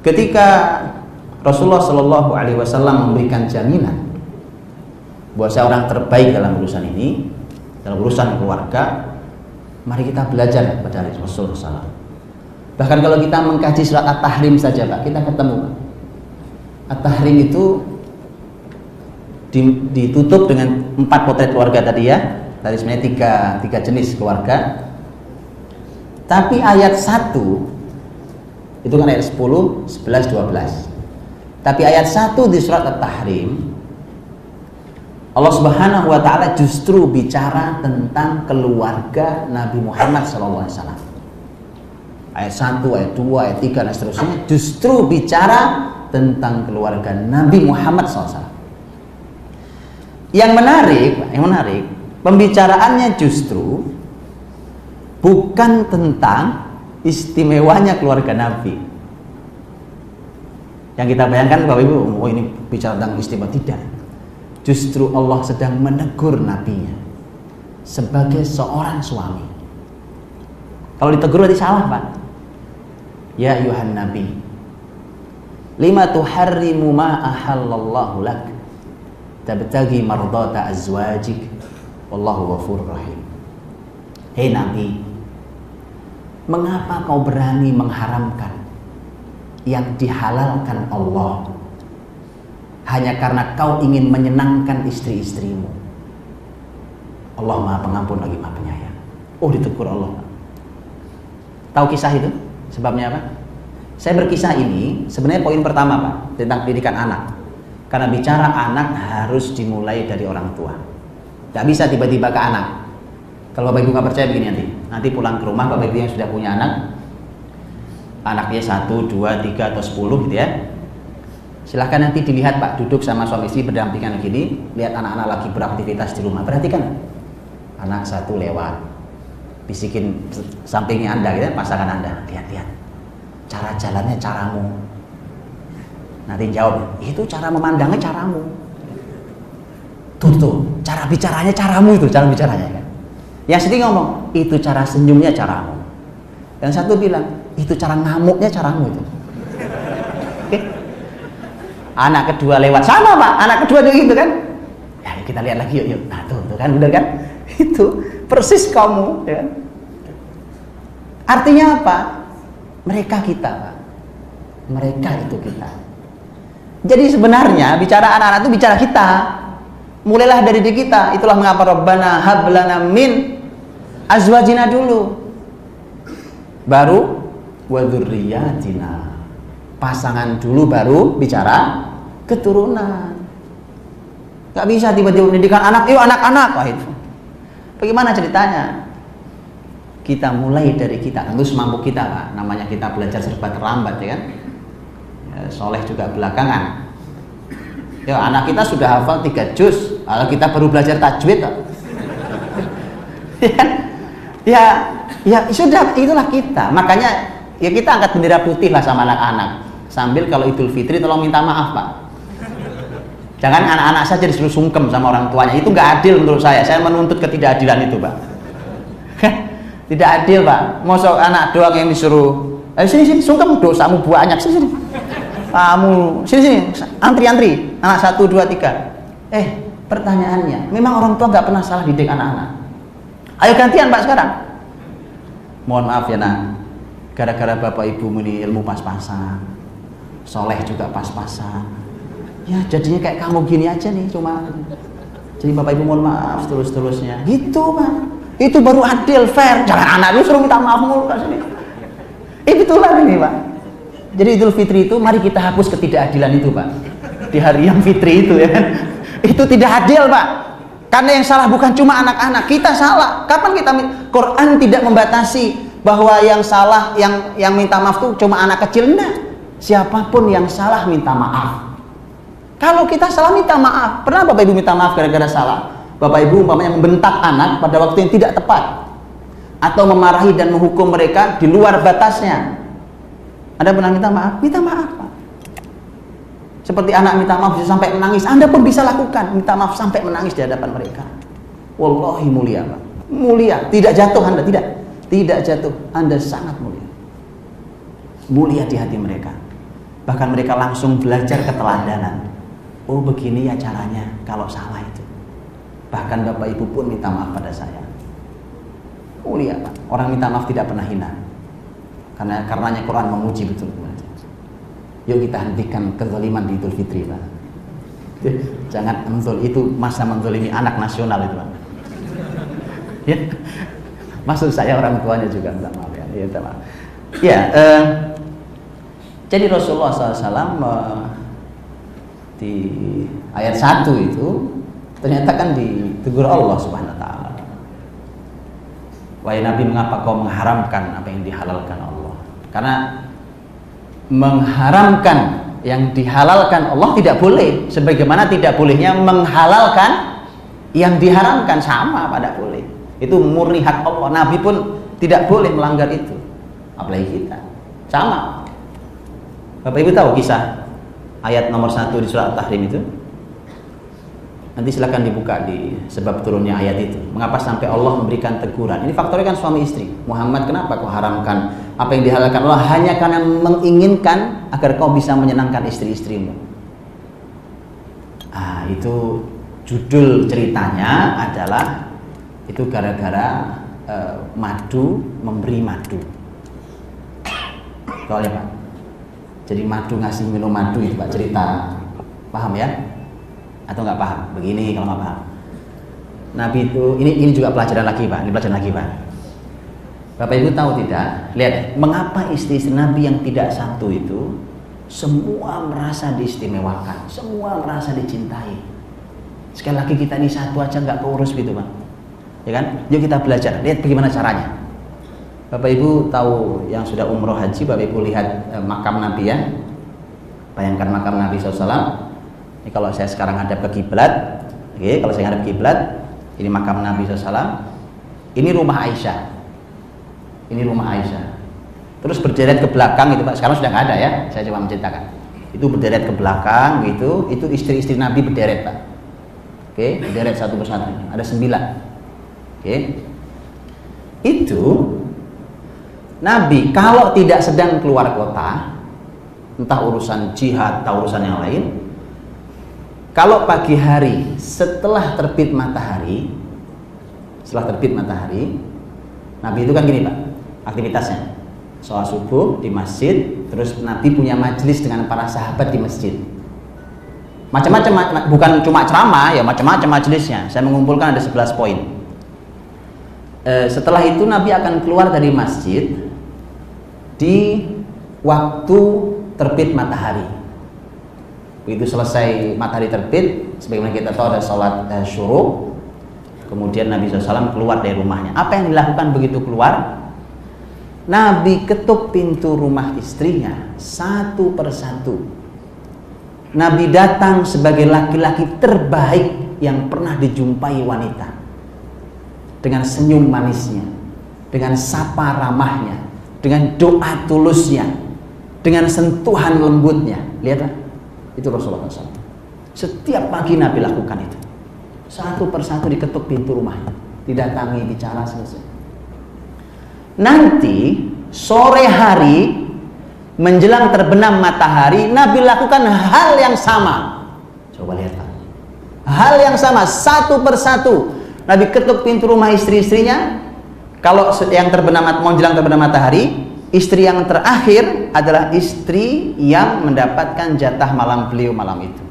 Speaker 2: Ketika Rasulullah Shallallahu Alaihi Wasallam memberikan jaminan bahwa saya orang terbaik dalam urusan ini, dalam urusan keluarga, mari kita belajar pada Rasulullah SAW. Bahkan kalau kita mengkaji surat At-Tahrim saja Pak, kita ketemu Pak. At-Tahrim itu ditutup dengan 4 potret keluarga tadi ya. Tadi sebenarnya tiga jenis keluarga. Tapi ayat 1 itu kan ayat 10, 11, 12. Tapi ayat 1 di surat At-Tahrim, Allah Subhanahu wa taala justru bicara tentang keluarga Nabi Muhammad SAW. Ayat 1, ayat 2, ayat 3 dan seterusnya justru bicara tentang keluarga Nabi Muhammad SAW. Yang menarik, pembicaraannya justru bukan tentang istimewanya keluarga Nabi. Yang kita bayangkan Bapak Ibu, oh ini bicara tentang istimewa, tidak. Justru Allah sedang menegur nabinya sebagai seorang suami. Kalau ditegur berarti salah Pak. Ya ayuhan nabi, lima tuharrimu ma ahallallahu lak tabtagi mardata azwajik wallahu ghafurur rahim. Hei nabi, mengapa kau berani mengharamkan yang dihalalkan Allah hanya karena kau ingin menyenangkan istri-istrimu? Allah Maha Pengampun lagi Maha Penyayang. Oh, ditegur Allah. Tahu kisah itu? Sebabnya apa? Saya berkisah ini sebenarnya poin pertama Pak, tentang pendidikan anak. Karena bicara anak harus dimulai dari orang tua. Gak bisa tiba-tiba ke anak. Kalau Bapak Ibu nggak percaya begini nanti pulang ke rumah Bapak Ibu yang sudah punya anak, anaknya 1, 2, 3 atau 10 gitu ya. Silahkan nanti dilihat Pak, duduk sama suami istri berdampingan gini, lihat anak-anak lagi beraktivitas di rumah. Perhatikan, anak 1 lewat, bisikin sampingnya Anda gitu, pasangan Anda, lihat-lihat cara jalannya caramu. Nanti jawab, itu cara memandangnya caramu. Tuh, cara bicaranya caramu itu, cara bicaranya kan. Yang sedih ngomong, itu cara senyumnya caramu. Yang satu bilang, itu cara ngamuknya caramu itu. Oke. Anak kedua lewat, sama Pak, anak kedua juga gitu kan. Ya kita lihat lagi yuk. Nah tuh kan bener kan? Itu persis kamu ya. Artinya apa? Mereka kita Pak. Mereka itu kita. Jadi sebenarnya bicara anak-anak itu bicara kita. Mulailah dari diri kita. Itulah mengapa Rabbana hablana min azwajina dulu, baru wa dzurriyyatina, pasangan dulu, baru bicara keturunan. Gak bisa tiba-tiba pendidikan anak, yuk anak-anak. Wah itu bagaimana ceritanya? Kita mulai dari kita, tentu semampu kita Pak. Namanya kita belajar serba terlambat ya kan ya, soleh juga belakangan. Ya anak kita sudah hafal 3 juz, kalau kita baru belajar tajwid ya sudah, itulah kita. Makanya ya kita angkat bendera putih lah sama anak-anak, sambil kalau Idul Fitri tolong minta maaf Pak. Jangan anak-anak saja disuruh sungkem sama orang tuanya, itu nggak adil menurut saya menuntut ketidakadilan itu Pak. Tidak adil Pak, mosok anak doang yang disuruh sini sungkem, dosamu banyak, sini kamu sini antri anak 1, 2, 3. Pertanyaannya, memang orang tua nggak pernah salah didik anak-anak. Ayo gantian Pak sekarang. Mohon maaf ya nak, gara-gara Bapak Ibu ini ilmu pas-pasan, soleh juga pas-pasan, ya jadinya kayak kamu gini aja nih cuma. Jadi Bapak Ibu mohon maaf terus-terusnya gitu Pak. Itu baru adil, fair. Jangan anak lu suruh minta maaf mulu kasih. Itulah ini Pak. Jadi Idul Fitri itu mari kita hapus ketidakadilan itu Pak. Di hari yang fitri itu ya kan. Itu tidak adil Pak. Karena yang salah bukan cuma anak-anak, kita salah. Kapan kita Quran tidak membatasi bahwa yang salah, yang minta maaf tuh cuma anak kecil? Enggak. Siapapun yang salah minta maaf. Kalau kita salah minta maaf. Pernah Bapak Ibu minta maaf gara-gara salah? Bapak Ibu umpamanya membentak anak pada waktu yang tidak tepat. atau memarahi dan menghukum mereka di luar batasnya. Anda pernah minta maaf? Minta maaf, Pak. Seperti anak minta maaf bisa sampai menangis, Anda pun bisa lakukan, minta maaf sampai menangis di hadapan mereka. Wallahi mulia, Pak. Mulia, tidak jatuh Anda, tidak jatuh. Anda sangat mulia. Mulia di hati mereka. Bahkan mereka langsung belajar keteladanan. Oh, begini ya caranya kalau salah itu. Bahkan Bapak Ibu pun minta maaf pada saya. Mulia, Pak. Orang minta maaf tidak pernah hina. Karenanya Quran memuji betul. Yuk kita hentikan kezaliman di Idul Fitri, Pak. Jangan itu masa menzalimi anak nasional itu, Pak. Ya. Maksud saya orang tuanya juga minta maaf ya. Ya, minta maaf. Ya, jadi Rasulullah SAW di ayat 1 itu ternyata kan ditegur Allah Subhanahu wa taala. Wahai Nabi, mengapa kau mengharamkan apa yang dihalalkan Allah? Karena mengharamkan yang dihalalkan Allah tidak boleh, sebagaimana tidak bolehnya menghalalkan yang diharamkan, sama pada boleh. Itu murni hak Allah. Nabi pun tidak boleh melanggar itu, apalagi kita. Sama. Bapak Ibu tahu kisah ayat nomor 1 di surat At-Tahrim itu? Nanti silakan dibuka di sebab turunnya ayat itu. Mengapa sampai Allah memberikan teguran? Ini faktornya kan suami istri. Muhammad, kenapa kau haramkan apa yang dihalalkan Allah? Hanya karena menginginkan agar kau bisa menyenangkan istri-istrimu. Itu judul ceritanya adalah itu gara-gara madu memberi madu. Soalnya Pak. Jadi madu ngasih minum madu itu Pak, cerita. Paham ya? Atau nggak paham? Begini kalau nggak paham. Nabi itu ini juga pelajaran lagi Pak. Ini pelajaran lagi Pak. Bapak Ibu tahu tidak? Lihat, mengapa istri-istri Nabi yang tidak satu itu semua merasa diistimewakan, semua merasa dicintai. Sekali lagi kita ini satu aja nggak keurus gitu Pak. Ya kan? Yuk kita belajar. Lihat bagaimana caranya. Bapak Ibu tahu yang sudah umroh haji, Bapak Ibu lihat makam Nabi ya. Bayangkan makam Nabi SAW. Ini kalau saya sekarang hadap ke kiblat, oke, kalau saya hadap kiblat, ini makam Nabi SAW. Ini rumah Aisyah. Ini rumah Aisyah. Terus berderet ke belakang itu Pak. Sekarang sudah nggak ada ya. Saya coba menceritakan. Itu berderet ke belakang gitu. Itu istri-istri Nabi berderet Pak. Oke, berderet satu persatu. Ada 9. Oke. Itu Nabi kalau tidak sedang keluar kota, entah urusan jihad atau urusan yang lain, kalau pagi hari setelah terbit matahari, Nabi itu kan gini Pak, aktivitasnya sholat subuh di masjid, terus Nabi punya majelis dengan para sahabat di masjid. Macam-macam, bukan cuma ceramah ya, macam-macam majelisnya. Saya mengumpulkan ada 11 poin. Setelah itu Nabi akan keluar dari masjid di waktu terbit matahari. Begitu selesai matahari terbit, sebagaimana kita tahu ada sholat syuruk, kemudian Nabi SAW keluar dari rumahnya. Apa yang dilakukan begitu keluar? Nabi ketuk pintu rumah istrinya satu persatu. Nabi datang sebagai laki-laki terbaik yang pernah dijumpai wanita, dengan senyum manisnya, dengan sapa ramahnya, dengan doa tulusnya, dengan sentuhan lembutnya. Lihatlah, itu Rasulullah SAW. Setiap pagi Nabi lakukan itu. Satu persatu diketuk pintu rumahnya, didatangi, bicara, selesai. Nanti sore hari menjelang terbenam matahari, Nabi lakukan hal yang sama. Coba lihat Pak. Hal yang sama, satu persatu Nabi ketuk pintu rumah istri-istrinya. Kalau yang menjelang terbenam matahari, istri yang terakhir adalah istri yang mendapatkan jatah malam beliau malam itu.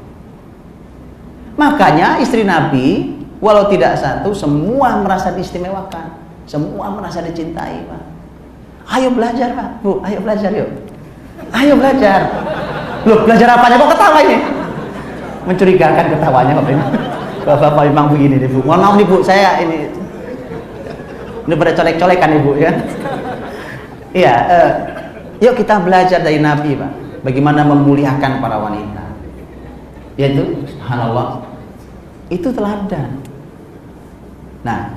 Speaker 2: Makanya istri Nabi walau tidak satu, semua merasa diistimewakan, semua merasa dicintai Pak. Ayo belajar Pak, Bu, ayo belajar yuk. Ayo belajar. Loh, belajar apanya kok ketawa ini? Mencurigakan ketawanya Bapak memang begini nih Bu. Mohon maaf nih Bu, saya ini pada colek-colekan Ibu ya. Iya, yuk kita belajar dari Nabi Pak, bagaimana memuliakan para wanita. Yaitu, subhanallah, itu teladan. Nah,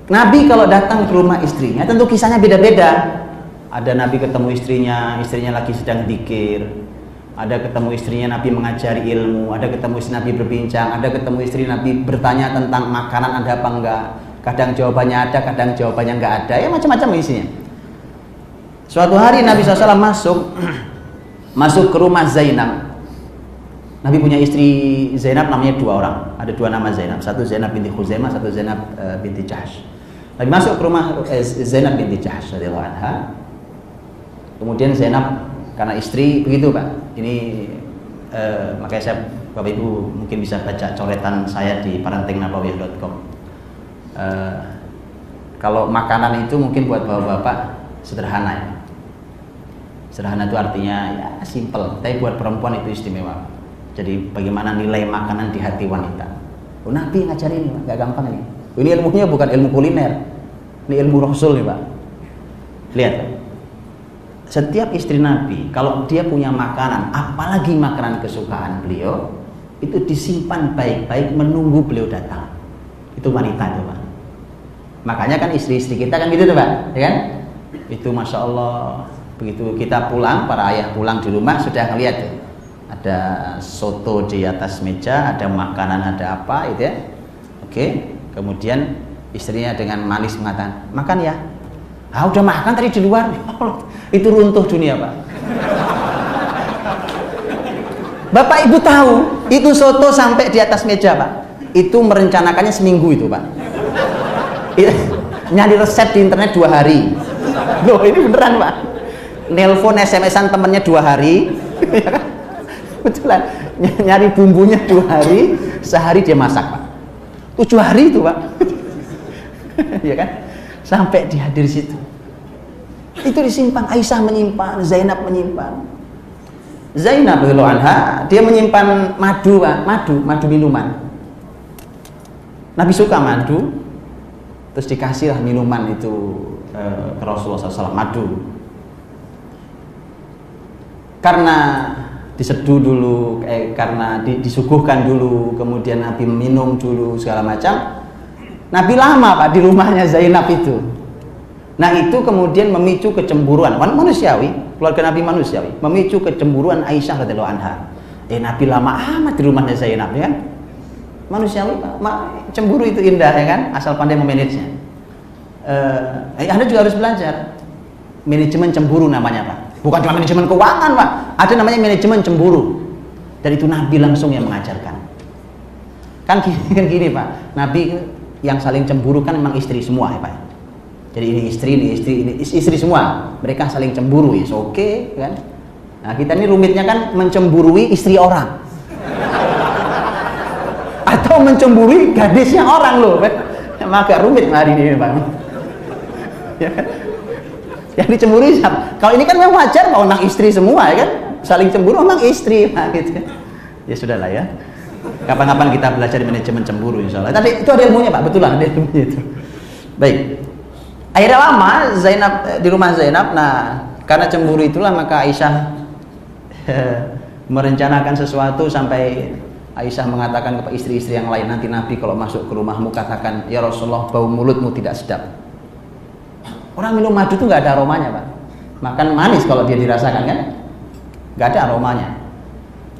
Speaker 2: Nabi kalau datang ke rumah istrinya tentu kisahnya beda-beda. Ada Nabi ketemu istrinya lagi sedang zikir. Ada ketemu istrinya Nabi mengajari ilmu. Ada ketemu istri Nabi berbincang. Ada ketemu istri Nabi bertanya tentang makanan ada apa enggak. Kadang jawabannya ada, kadang jawabannya enggak ada. Ya macam-macam isinya. Suatu hari Nabi SAW masuk ke rumah Zainab. Nabi punya istri Zainab namanya 2 orang. Ada 2 nama Zainab. Satu Zainab binti Khuzaimah, satu Zainab binti Jahsh. Nabi masuk ke rumah Zainab binti Jahsh radhiyallahu anha. Kemudian Zainab karena istri begitu Pak. Ini makanya saya Bapak Ibu mungkin bisa baca coretan saya di parentingnabawiyah.com. Kalau makanan itu mungkin buat bapak-bapak sederhana ya. Sederhana itu artinya ya simple. Tapi buat perempuan itu istimewa. Jadi bagaimana nilai makanan di hati wanita. Oh, Nabi ngajarin ini Pak, gak gampang ini. Ini ilmunya bukan ilmu kuliner. Ini ilmu Rasul nih Pak. Lihat. Setiap istri Nabi, kalau dia punya makanan, apalagi makanan kesukaan beliau, itu disimpan baik-baik menunggu beliau datang. Itu wanita itu Pak. Makanya kan istri-istri kita kan gitu tuh Pak, ya kan? Itu Masya Allah, begitu kita pulang, para ayah pulang di rumah sudah ngeliat tuh. Ada soto di atas meja, ada makanan, ada apa itu ya. Oke, kemudian istrinya dengan manis mengatakan, makan ya. Ah udah makan tadi di luar. Itu runtuh dunia Pak. Bapak Ibu tahu itu soto sampai di atas meja Pak. Itu merencanakannya seminggu itu Pak. Nyari resep di internet 2 hari. Loh ini beneran Pak. Nelpon SMS-an temennya 2 hari. Betulan. Nyari bumbunya 2 hari, sehari dia masak Pak. 7 hari itu Pak. Ya kan? Sampai dihadir situ. Itu disimpan, Aisyah menyimpan, Zainab menyimpan. Zainab radhiyallahu anha, dia menyimpan madu, Pak, madu minuman. Nabi suka madu, terus dikasihlah minuman itu ke Rasulullah SAW, madu. Karena diseduh dulu, karena disuguhkan dulu, kemudian Nabi minum dulu segala macam. Nabi lama Pak di rumahnya Zainab itu. Nah itu kemudian memicu kecemburuan manusiawi, keluarga Nabi manusiawi, memicu kecemburuan Aisyah radhiyallahu anha. Nabi lama amat di rumahnya Zainab ya kan? Manusiawi Pak, cemburu itu indah ya kan? Asal pandai memanagenya. Anda juga harus belajar manajemen cemburu namanya Pak. Bukan cuma manajemen keuangan Pak, ada namanya manajemen cemburu. Dan itu Nabi langsung yang mengajarkan. Kan gini Pak, Nabi yang saling cemburu kan memang istri semua ya Pak. Jadi ini istri semua. Mereka saling cemburu ya, oke kan. Nah kita ini rumitnya kan mencemburui istri orang. Atau mencemburui gadisnya orang loh kan. Emang agak rumit hari ini Pak. Ya kan? Yang dicemburui siapa? Kalau ini kan memang wajar Pak, orang istri semua ya kan. Saling cemburu memang istri Pak gitu. Ya sudahlah ya. Kapan-kapan kita belajar manajemen cemburu insya Allah. Tapi itu ada ilmunya Pak, betul lah ada ilmunya itu. Baik. Akhirnya lama Zainab di rumah Zainab. Nah karena cemburu itulah maka Aisyah merencanakan sesuatu sampai Aisyah mengatakan kepada istri-istri yang lain, nanti Nabi kalau masuk ke rumahmu katakan, ya Rasulullah bau mulutmu tidak sedap. Orang minum madu itu nggak ada aromanya Pak. Makan manis kalau dia dirasakan kan, nggak ada aromanya.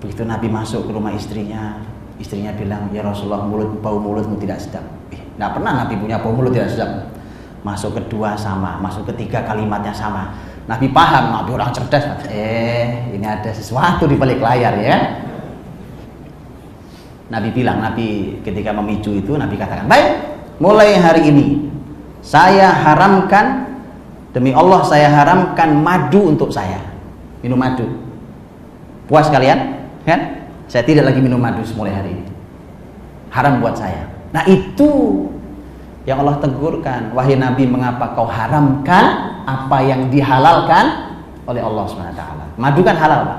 Speaker 2: Begitu Nabi masuk ke rumah istrinya bilang, ya Rasulullah bau mulutmu tidak sedap. Nggak pernah Nabi punya bau mulut tidak sedap. Masuk kedua sama, masuk ketiga kalimatnya sama. Nabi paham, Nabi orang cerdas. Ini ada sesuatu di balik layar ya. Nabi bilang, Nabi ketika memicu itu Nabi katakan, baik, mulai hari ini saya haramkan, demi Allah saya haramkan madu untuk saya. Minum madu. Puas kalian? Kan? Saya tidak lagi minum madu mulai hari ini. Haram buat saya. Nah itu yang Allah tegurkan, wahai Nabi, mengapa kau haramkan apa yang dihalalkan oleh Allah SWT. Madu kan halal Pak.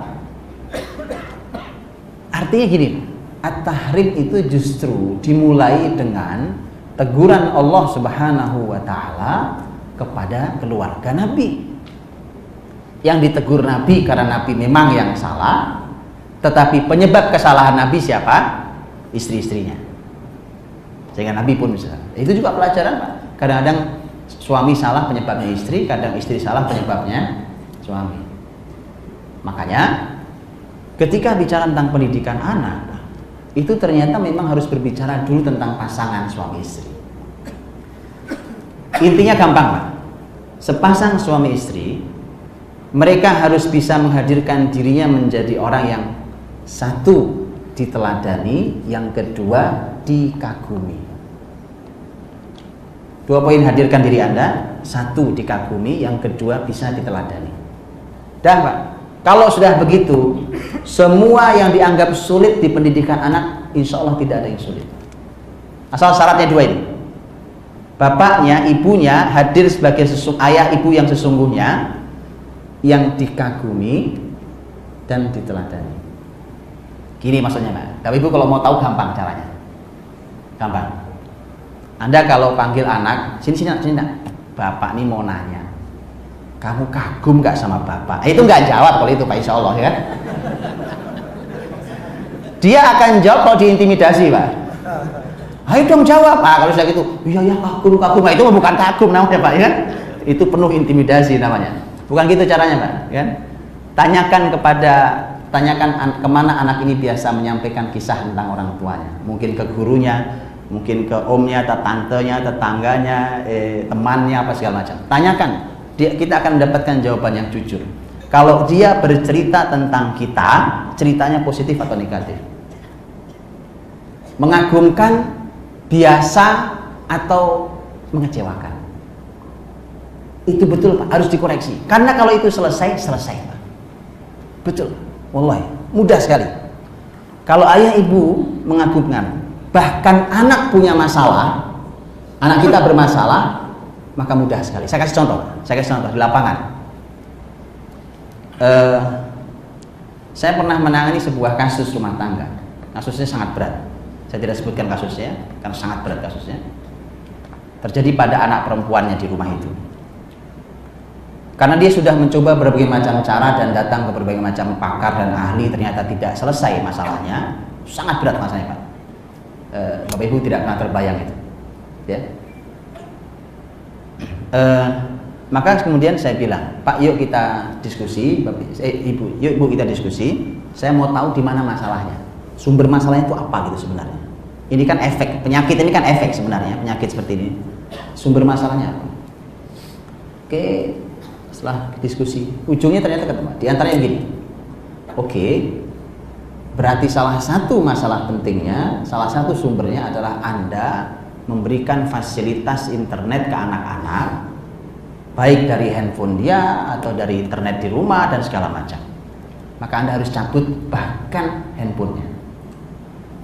Speaker 2: Artinya gini, at-tahrim itu justru dimulai dengan teguran Allah Subhanahu wa Ta'ala kepada keluarga Nabi. Yang ditegur Nabi karena Nabi memang yang salah, tetapi penyebab kesalahan Nabi siapa? Istri-istrinya. Sehingga Nabi pun bisa. Itu juga pelajaran Pak. Kadang-kadang suami salah penyebabnya istri, kadang istri salah penyebabnya suami. Makanya ketika bicara tentang pendidikan anak, itu ternyata memang harus berbicara dulu tentang pasangan suami istri. Intinya gampang, Pak. Sepasang suami istri, mereka harus bisa menghadirkan dirinya menjadi orang yang satu diteladani, yang kedua dikagumi. 2 poin hadirkan diri Anda, 1 dikagumi, yang kedua bisa diteladani. Dan Pak, kalau sudah begitu, semua yang dianggap sulit di pendidikan anak, insya Allah tidak ada yang sulit. Asal syaratnya 2 ini. Bapaknya, ibunya hadir sebagai ayah ibu yang sesungguhnya, yang dikagumi dan diteladani. Gini maksudnya Pak. Tapi Ibu kalau mau tahu gampang caranya. Gampang. Anda kalau panggil anak, sini nak. Bapak nih mau nanya, kamu kagum gak sama bapak? Itu nggak jawab kalau itu Pak, insya Allah ya. Dia akan jawab kalau diintimidasi Pak. Ayo dong jawab. Kalau sudah gitu, iya ya kagum. Nah, itu bukan kagum namanya Pak ya. Itu penuh intimidasi namanya. Bukan gitu caranya Pak. Ya. Tanyakan kemana anak ini biasa menyampaikan kisah tentang orang tuanya. Mungkin ke gurunya, mungkin ke omnya, atau tantenya, tetangganya, temannya, apa segala macam. Tanyakan, kita akan mendapatkan jawaban yang jujur. Kalau dia bercerita tentang kita, ceritanya positif atau negatif, mengagumkan, biasa, atau mengecewakan. Itu betul Pak, harus dikoreksi. Karena kalau itu selesai Pak. Betul, wallahi, mudah sekali. Kalau ayah ibu mengagumkan, bahkan anak punya masalah, anak kita bermasalah, maka mudah sekali. Saya kasih contoh di lapangan. Saya pernah menangani sebuah kasus rumah tangga. Kasusnya sangat berat. Saya tidak sebutkan kasusnya karena sangat berat kasusnya. Terjadi pada anak perempuannya di rumah itu. Karena dia sudah mencoba berbagai macam cara dan datang ke berbagai macam pakar dan ahli, ternyata tidak selesai masalahnya. Sangat berat masalahnya Pak. Bapak Ibu tidak pernah terbayang itu, ya. Maka kemudian saya bilang, Pak, yuk kita diskusi, Ibu, yuk Ibu kita diskusi. Saya mau tahu di mana masalahnya, sumber masalahnya itu apa gitu sebenarnya. Ini kan efek penyakit, ini kan efek sebenarnya penyakit seperti ini. Sumber masalahnya apa? Oke, setelah diskusi, ujungnya ternyata ketemu. Di antaranya gini, oke. Berarti salah satu masalah pentingnya, salah satu sumbernya adalah Anda memberikan fasilitas internet ke anak-anak, baik dari handphone dia atau dari internet di rumah dan segala macam. Maka Anda harus cabut bahkan handphonenya.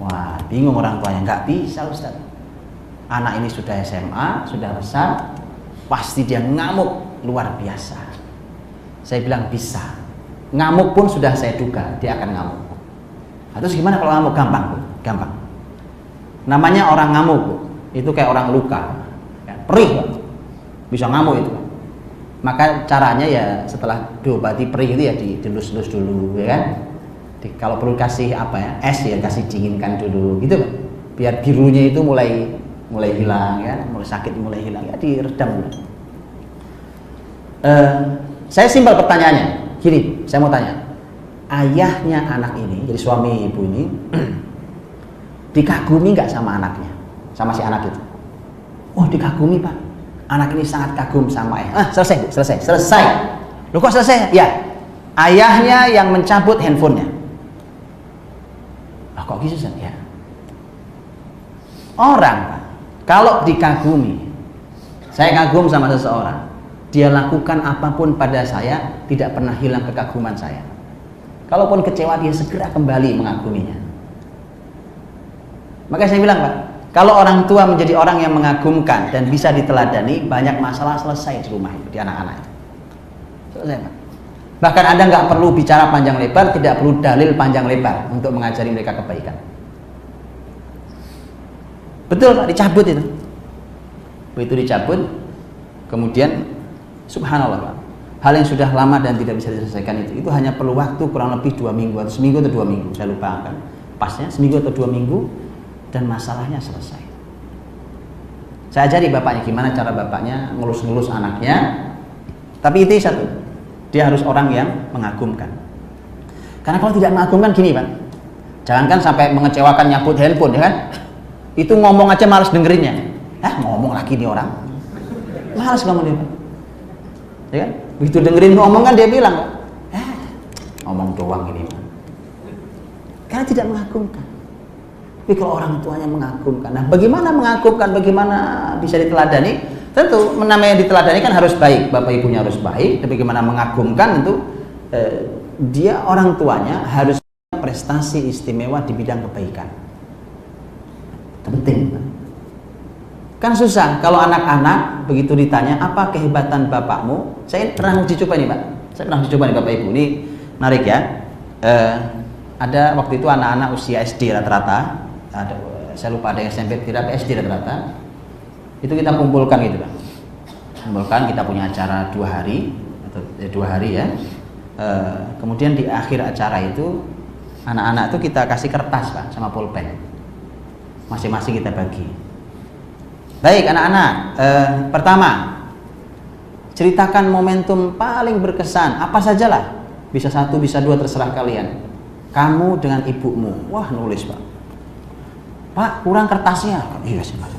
Speaker 2: Wah, bingung orang tuanya. Nggak bisa Ustaz. Anak ini sudah SMA, sudah besar, pasti dia ngamuk luar biasa. Saya bilang bisa. Ngamuk pun sudah saya duga dia akan ngamuk. Terus gimana kalau ngamuk? Gampang. Namanya orang ngamuk, itu kayak orang luka, perih, bisa ngamuk itu. Maka caranya ya setelah diobati perih itu ya dilus-lus dulu, ya kan? Kalau perlu kasih es ya kasih dinginkan dulu, gitu kan? Biar birunya itu mulai hilang, ya, mulai sakit mulai hilang, ya diredam dulu. Saya simpel pertanyaannya, gini, saya mau tanya. Ayahnya anak ini, jadi suami ibu ini, dikagumi nggak sama anaknya, sama si anak itu? Oh, dikagumi Pak, anak ini sangat kagum sama ayah. Selesai. Loh kok selesai? Ya, ayahnya yang mencabut handphonenya. Lah kok gitu sih? Ya. Orang Pak, kalau dikagumi, saya kagum sama seseorang, dia lakukan apapun pada saya, tidak pernah hilang kekaguman saya. Kalaupun kecewa, dia segera kembali mengaguminya. Maka saya bilang Pak, kalau orang tua menjadi orang yang mengagumkan dan bisa diteladani, banyak masalah selesai di rumah itu, di anak-anak itu. Selesai Pak. Bahkan Anda nggak perlu bicara panjang lebar, tidak perlu dalil panjang lebar untuk mengajari mereka kebaikan. Betul Pak, dicabut itu. Begitu dicabut, kemudian subhanallah Pak, hal yang sudah lama dan tidak bisa diselesaikan itu hanya perlu waktu kurang lebih 2 minggu atau seminggu atau 2 minggu, saya lupa kan pasnya, seminggu atau 2 minggu, dan masalahnya selesai. Saya ajari bapaknya gimana cara bapaknya ngelus-ngelus anaknya. Tapi itu satu, dia harus orang yang mengagumkan. Karena kalau tidak mengagumkan gini Pak, jangankan sampai mengecewakan nyabut handphone ya kan, itu ngomong aja malas dengerinnya. Ngomong lagi nih orang, malas ngomong dia Pak. Ya kan? Begitu dengerin ngomong kan dia bilang, ngomong doang ini Pak. Karena tidak mengagumkan. Tapi kalau orang tuanya mengagumkan, nah bagaimana mengagumkan, bagaimana bisa diteladani? Tentu namanya diteladani kan harus baik, bapak ibunya harus baik. Tapi bagaimana mengagumkan tentu dia orang tuanya harus punya prestasi istimewa di bidang kebaikan. Itu penting. Kan susah kalau anak-anak begitu ditanya apa kehebatan bapakmu. Saya pernah uji coba nih Pak. Saya pernah uji coba nih Bapak Ibu. Ini menarik ya. Ada waktu itu anak-anak usia SD rata-rata. Saya lupa ada yang SMP tidak, SD rata-rata. Itu kita kumpulkan gitu Pak. Kumpulkan, kita punya acara 2 hari atau 2 hari ya. Kemudian di akhir acara itu anak-anak itu kita kasih kertas Pak sama pulpen. Masing-masing kita bagi. Baik anak-anak, pertama ceritakan momentum paling berkesan, apa sajalah, bisa 1, bisa 2, terserah kalian. Kamu dengan ibumu, wah nulis Pak. Pak kurang kertasnya, iya sih Mas.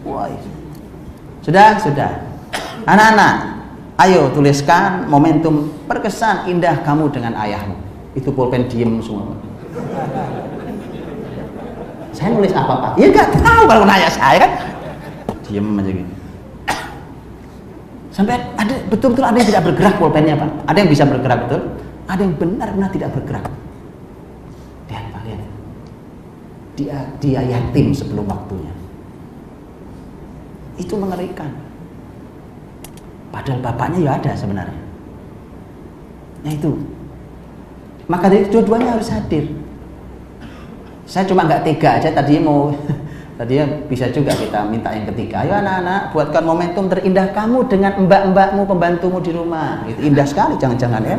Speaker 2: Wah, iya. Sudah. Anak-anak, ayo tuliskan momentum berkesan indah kamu dengan ayahmu. Itu pulpen diem semua Pak. Saya nulis apa Pak? Ya nggak tahu kalau nanya saya kan. Diam aja gitu. Sampai ada betul-betul ada yang tidak bergerak pulpennya Pak. Ada yang bisa bergerak betul, ada yang benar-benar tidak bergerak. Lihat Pak, lihat. Dia yatim sebelum waktunya. Itu mengerikan. Padahal bapaknya ya ada sebenarnya. Nah itu. Maka dari dua-duanya harus hadir. Saya cuma nggak tega aja tadi mau. Tadinya bisa juga kita minta yang ketiga. Ayo anak-anak, buatkan momentum terindah kamu dengan mbak-mbakmu, pembantumu di rumah. Itu indah sekali, jangan-jangan ya.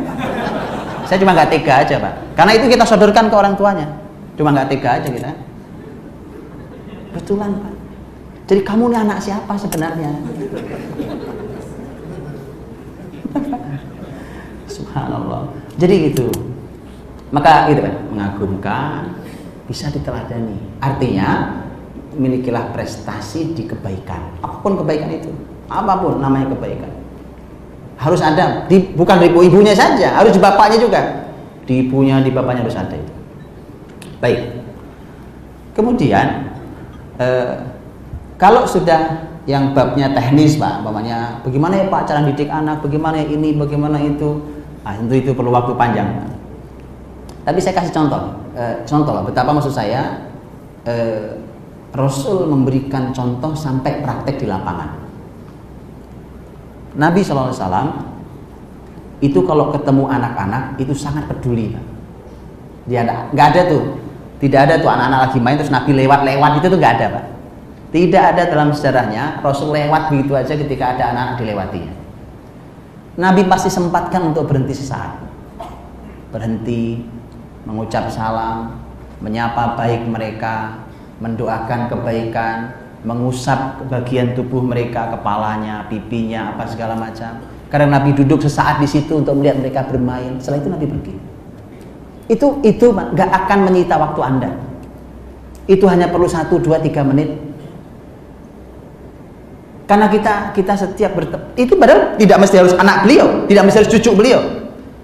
Speaker 2: Saya cuma nggak tega aja Pak. Karena itu kita sodorkan ke orang tuanya. Cuma nggak tega aja kita. Betulan Pak. Jadi kamu ini anak siapa sebenarnya? Subhanallah. Jadi gitu. Maka itu Pak, mengagumkan, bisa diteladani. Artinya milikilah prestasi di kebaikan, apapun kebaikan itu, apapun namanya kebaikan, harus ada. Bukan di ibunya saja, harus di bapaknya juga, di ibunya, di bapaknya harus ada itu. Baik. Kemudian kalau sudah yang babnya teknis Pak, umpamanya bagaimana ya Pak cara didik anak, bagaimana ini, bagaimana itu, tentu itu perlu waktu panjang Pak. Tapi saya kasih contoh betapa maksud saya. Rasul memberikan contoh sampai praktek di lapangan. Nabi SAW itu kalau ketemu anak-anak itu sangat peduli. Dia nggak ada tuh, tidak ada tuh anak-anak lagi main terus Nabi lewat-lewat itu tuh nggak ada Pak. Tidak ada dalam sejarahnya Rasul lewat begitu aja ketika ada anak-anak dilewatinya. Nabi pasti sempatkan untuk berhenti sesaat, berhenti, mengucap salam, menyapa baik mereka, mendoakan kebaikan, mengusap bagian tubuh mereka, kepalanya, pipinya, apa segala macam. Karena Nabi duduk sesaat di situ untuk melihat mereka bermain. Setelah itu Nabi pergi. Itu nggak akan menyita waktu Anda. Itu hanya perlu 1, 2, 3 menit. Karena kita setiap itu padahal tidak mesti harus anak beliau, tidak mesti harus cucu beliau.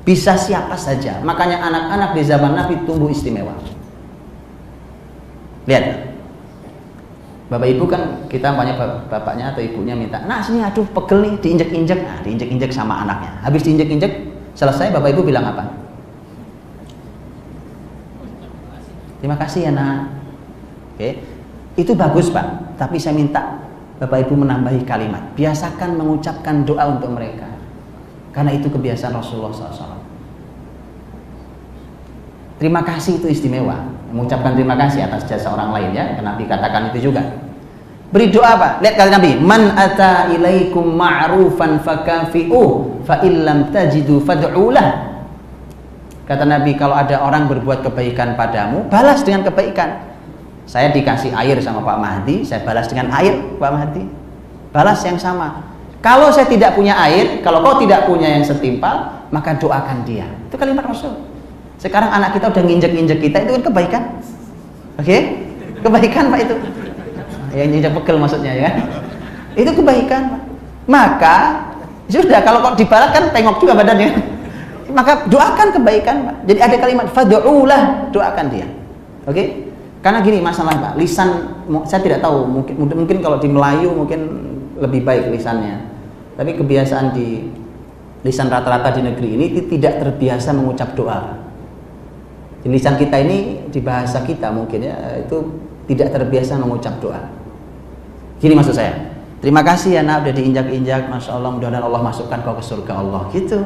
Speaker 2: Bisa siapa saja. Makanya anak-anak di zaman Nabi tumbuh istimewa. Lihat. Bapak ibu kan kita banyak bapaknya atau ibunya minta, nah sini aduh pegel nih, diinjek-injek, nah diinjek-injek sama anaknya. Habis diinjek-injek, selesai bapak ibu bilang apa? Terima kasih ya nak. Oke, itu bagus Pak. Tapi saya minta bapak ibu menambahi kalimat, biasakan mengucapkan doa untuk mereka, karena itu kebiasaan Rasulullah SAW. Terima kasih itu istimewa, mengucapkan terima kasih atas jasa orang lain ya. Karena Nabi katakan itu juga. Beri doa Pak. Lihat kata Nabi, man ata ilaikum ma'rufan fakafi'uh fa illam tajidu fad'ulah. Kata Nabi, kalau ada orang berbuat kebaikan padamu, balas dengan kebaikan. Saya dikasih air sama Pak Mahdi, saya balas dengan air Pak Mahdi. balas yang sama. Kalau saya tidak punya air, kalau kau tidak punya yang setimpal, maka doakan dia. Itu kalimat Rasul. Sekarang anak kita udah nginjek-nginjek kita, itu kan kebaikan. Oke? Kebaikan Pak itu. Yang nginjek pegel maksudnya ya. Itu kebaikan Pak. Maka sudah, kalau kau dibalas kan tengok juga badannya. Maka doakan kebaikan Pak. Jadi ada kalimat fad'ulah, doakan dia. Oke? Karena gini masalah Pak, lisan saya tidak tahu, mungkin kalau di Melayu mungkin lebih baik lisannya. Tapi kebiasaan di lisan rata-rata di negeri ini tidak terbiasa mengucap doa. Di lisan kita ini, di bahasa kita mungkin ya, itu tidak terbiasa mengucap doa. Gini maksud saya, terima kasih ya nak udah diinjak-injak, Masya Allah, mudah-mudahan Allah masukkan kau ke surga Allah, gitu.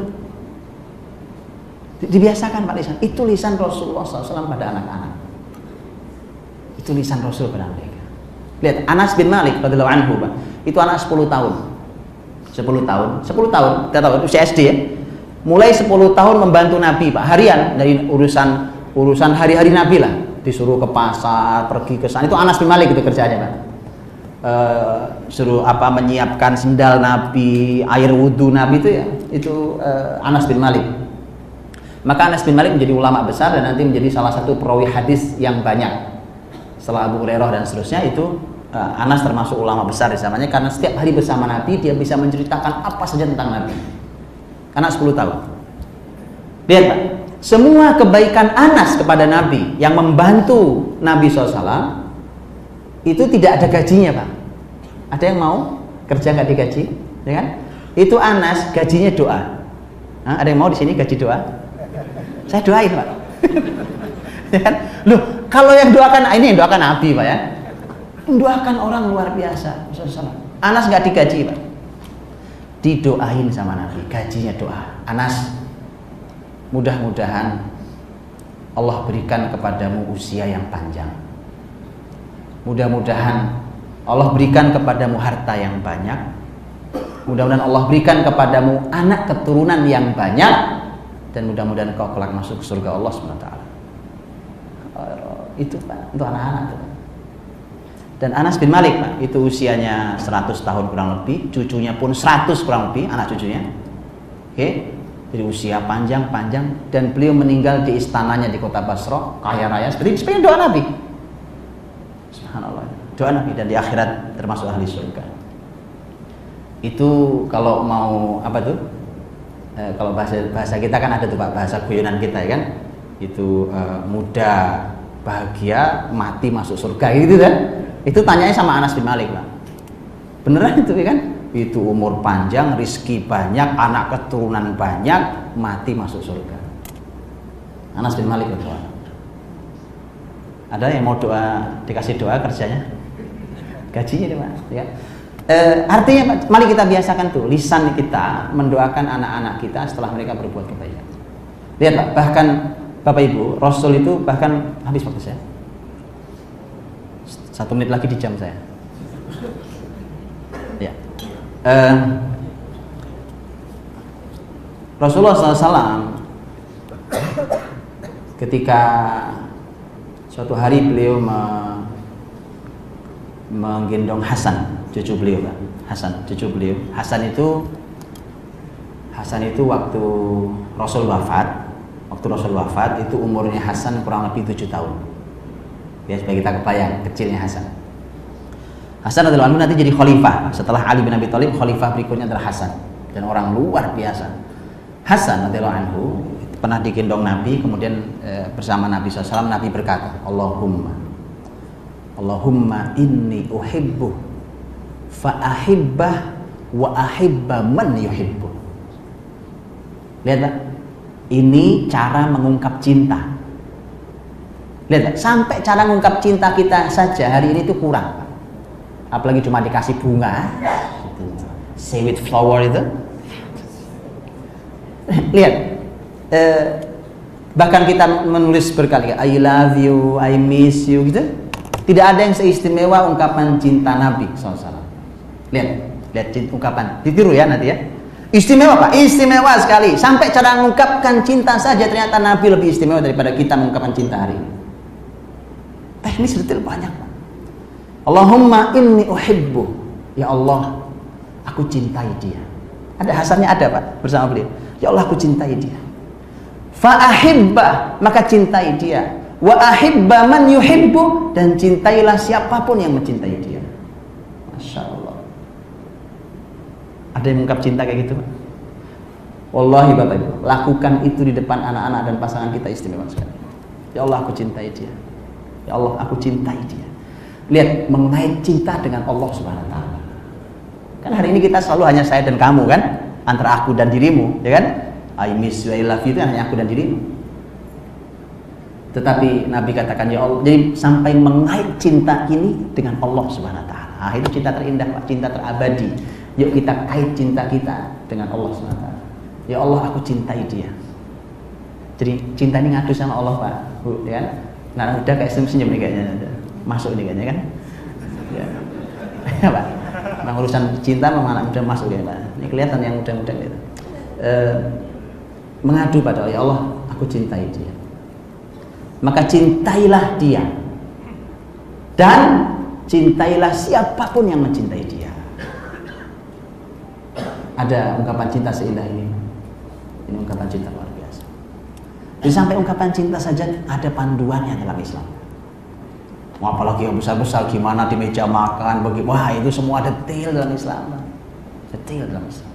Speaker 2: Dibiasakan Pak lisan. Itu lisan Rasulullah SAW pada anak-anak. Itu lisan Rasul pada mereka. Lihat Anas bin Malik radhiyallahu anhu Pak. Itu anak 10 tahun. 10 tahun, kita tahu usia SD ya. Mulai 10 tahun membantu Nabi Pak, harian dari urusan hari-hari Nabi lah. Disuruh ke pasar, pergi ke sana. Itu Anas bin Malik itu kerjanya Pak. Suruh menyiapkan sendal Nabi, air wudhu Nabi itu ya. Itu Anas bin Malik. Maka Anas bin Malik menjadi ulama besar dan nanti menjadi salah satu perawi hadis yang banyak. Setelah Abu Hurairah dan seterusnya, itu Anas termasuk ulama besar di zamannya karena setiap hari bersama Nabi dia bisa menceritakan apa saja tentang Nabi. Anak 10 tahun. Lihat Pak, semua kebaikan Anas kepada Nabi yang membantu Nabi SAW itu tidak ada gajinya Pak. Ada yang mau kerja nggak digaji, ya kan? Itu Anas gajinya doa. Ada yang mau di sini gaji doa? Saya doain Pak. Ya kan? Loh, kalau yang doakan ini yang doakan Nabi Pak ya. Mendoakan orang luar biasa. Anas nggak digaji Pak. Didoain sama Nabi, gajinya doa. Anas, mudah-mudahan Allah berikan kepadamu usia yang panjang. Mudah-mudahan Allah berikan kepadamu harta yang banyak. Mudah-mudahan Allah berikan kepadamu anak keturunan yang banyak. Dan mudah-mudahan kau kelak masuk ke surga Allah SWT. Itu Pak, untuk anak-anak itu. Dan Anas bin Malik Pak, itu usianya 100 tahun kurang lebih, cucunya pun 100 kurang lebih, anak cucunya. Oke, jadi usia panjang dan beliau meninggal di istananya di kota Basra, kaya raya seperti doa Nabi. Subhanallah, doa Nabi, dan di akhirat termasuk ahli surga. Itu kalau mau kalau bahasa kita kan ada tuh Pak, bahasa guyonan kita ya kan, itu muda bahagia mati masuk surga gitu kan. Itu tanyanya sama Anas bin Malik Pak. Beneran itu ya kan? Itu umur panjang, rizki banyak, anak keturunan banyak, mati masuk surga. Anas bin Malik berdoa. Ada yang mau doa, dikasih doa kerjanya? Gajinya deh Pak ya. Artinya mari kita biasakan tuh lisan kita mendoakan anak-anak kita setelah mereka berbuat kebaikan. Lihat Pak, bahkan Bapak Ibu, Rasul itu bahkan habis waktu saya. 1 menit lagi di jam saya. Ya. Rasulullah SAW ketika suatu hari beliau menggendong Hasan, cucu beliau Pak. Hasan, cucu beliau. Hasan itu waktu Rasul wafat. Waktu Rasul wafat itu umurnya Hasan kurang lebih 7 tahun. Ya, supaya kita kebayang kecilnya Hasan. Hasan radhiyallahu anhu nanti jadi khalifah. Setelah Ali bin Abi Thalib, khalifah berikutnya adalah Hasan, dan orang luar biasa. Hasan radhiyallahu anhu pernah digendong Nabi, kemudian bersama Nabi SAW, Nabi berkata, Allahumma inni uhibbu fa ahibbah wa ahibba man yuhibbu. Lihat Pak, ini cara mengungkap cinta. Lihat, sampai cara mengungkap cinta kita saja hari ini itu kurang. Apalagi cuma dikasih bunga, say with flower itu. Lihat, bahkan kita menulis berkali-kali, I love you, I miss you, gitu. Tidak ada yang seistimewa ungkapan cinta Nabi SAW. Lihat ungkapan, ditiru ya nanti ya. Istimewa Pak, istimewa sekali. Sampai cara mengungkapkan cinta saja ternyata Nabi lebih istimewa daripada kita mengungkapkan cinta hari ini. Teknis detail banyak Pak. Allahumma inni uhibbu, ya Allah, aku cintai dia. Ada hasannya ada Pak bersama beliau. Ya Allah aku cintai dia. Fa ahibba, maka cintai dia. Wa ahibba man yuhibbu, dan cintailah siapapun yang mencintai dia. Masya Allah. Ada yang mengungkap cinta kayak gitu Pak? Wallahi Bapak Ibu, lakukan itu di depan anak-anak dan pasangan kita, istimewa sekali. Ya Allah aku cintai dia. Ya Allah aku cintai dia. Lihat, mengait cinta dengan Allah Subhanahu wa taala. Kan hari ini kita selalu hanya saya dan kamu kan, antara aku dan dirimu, ya kan? I miss you, I love you, itu hanya aku dan dirimu. Tetapi Nabi katakan ya Allah, jadi sampai mengait cinta ini dengan Allah Subhanahu wa taala. Ah, itu cinta terindah Pak, cinta terabadi. Yuk kita kait cinta kita dengan Allah Subhanahu wa taala. Ya Allah aku cintai dia. Jadi cinta ini ngadu sama Allah Pak, Bu, ya kan? Nah, udah kayak senyum-senyum nih kayaknya. Masuk nih kayaknya kan? Ya. Ya Pak. Nah, urusan cinta memang anak muda masuk ya Pak. Ini kelihatan yang muda-muda gitu. Mengadu pada Allah, ya Allah aku cintai dia. Maka cintailah dia. Dan cintailah siapapun yang mencintai dia. Ada ungkapan cinta seindah ini. Ini ungkapan cinta luar biasa. Jadi sampai ungkapan cinta saja ada panduannya dalam Islam. Apalagi yang besar-besar, gimana di meja makan, wah itu semua detail dalam Islam. Detail dalam Islam.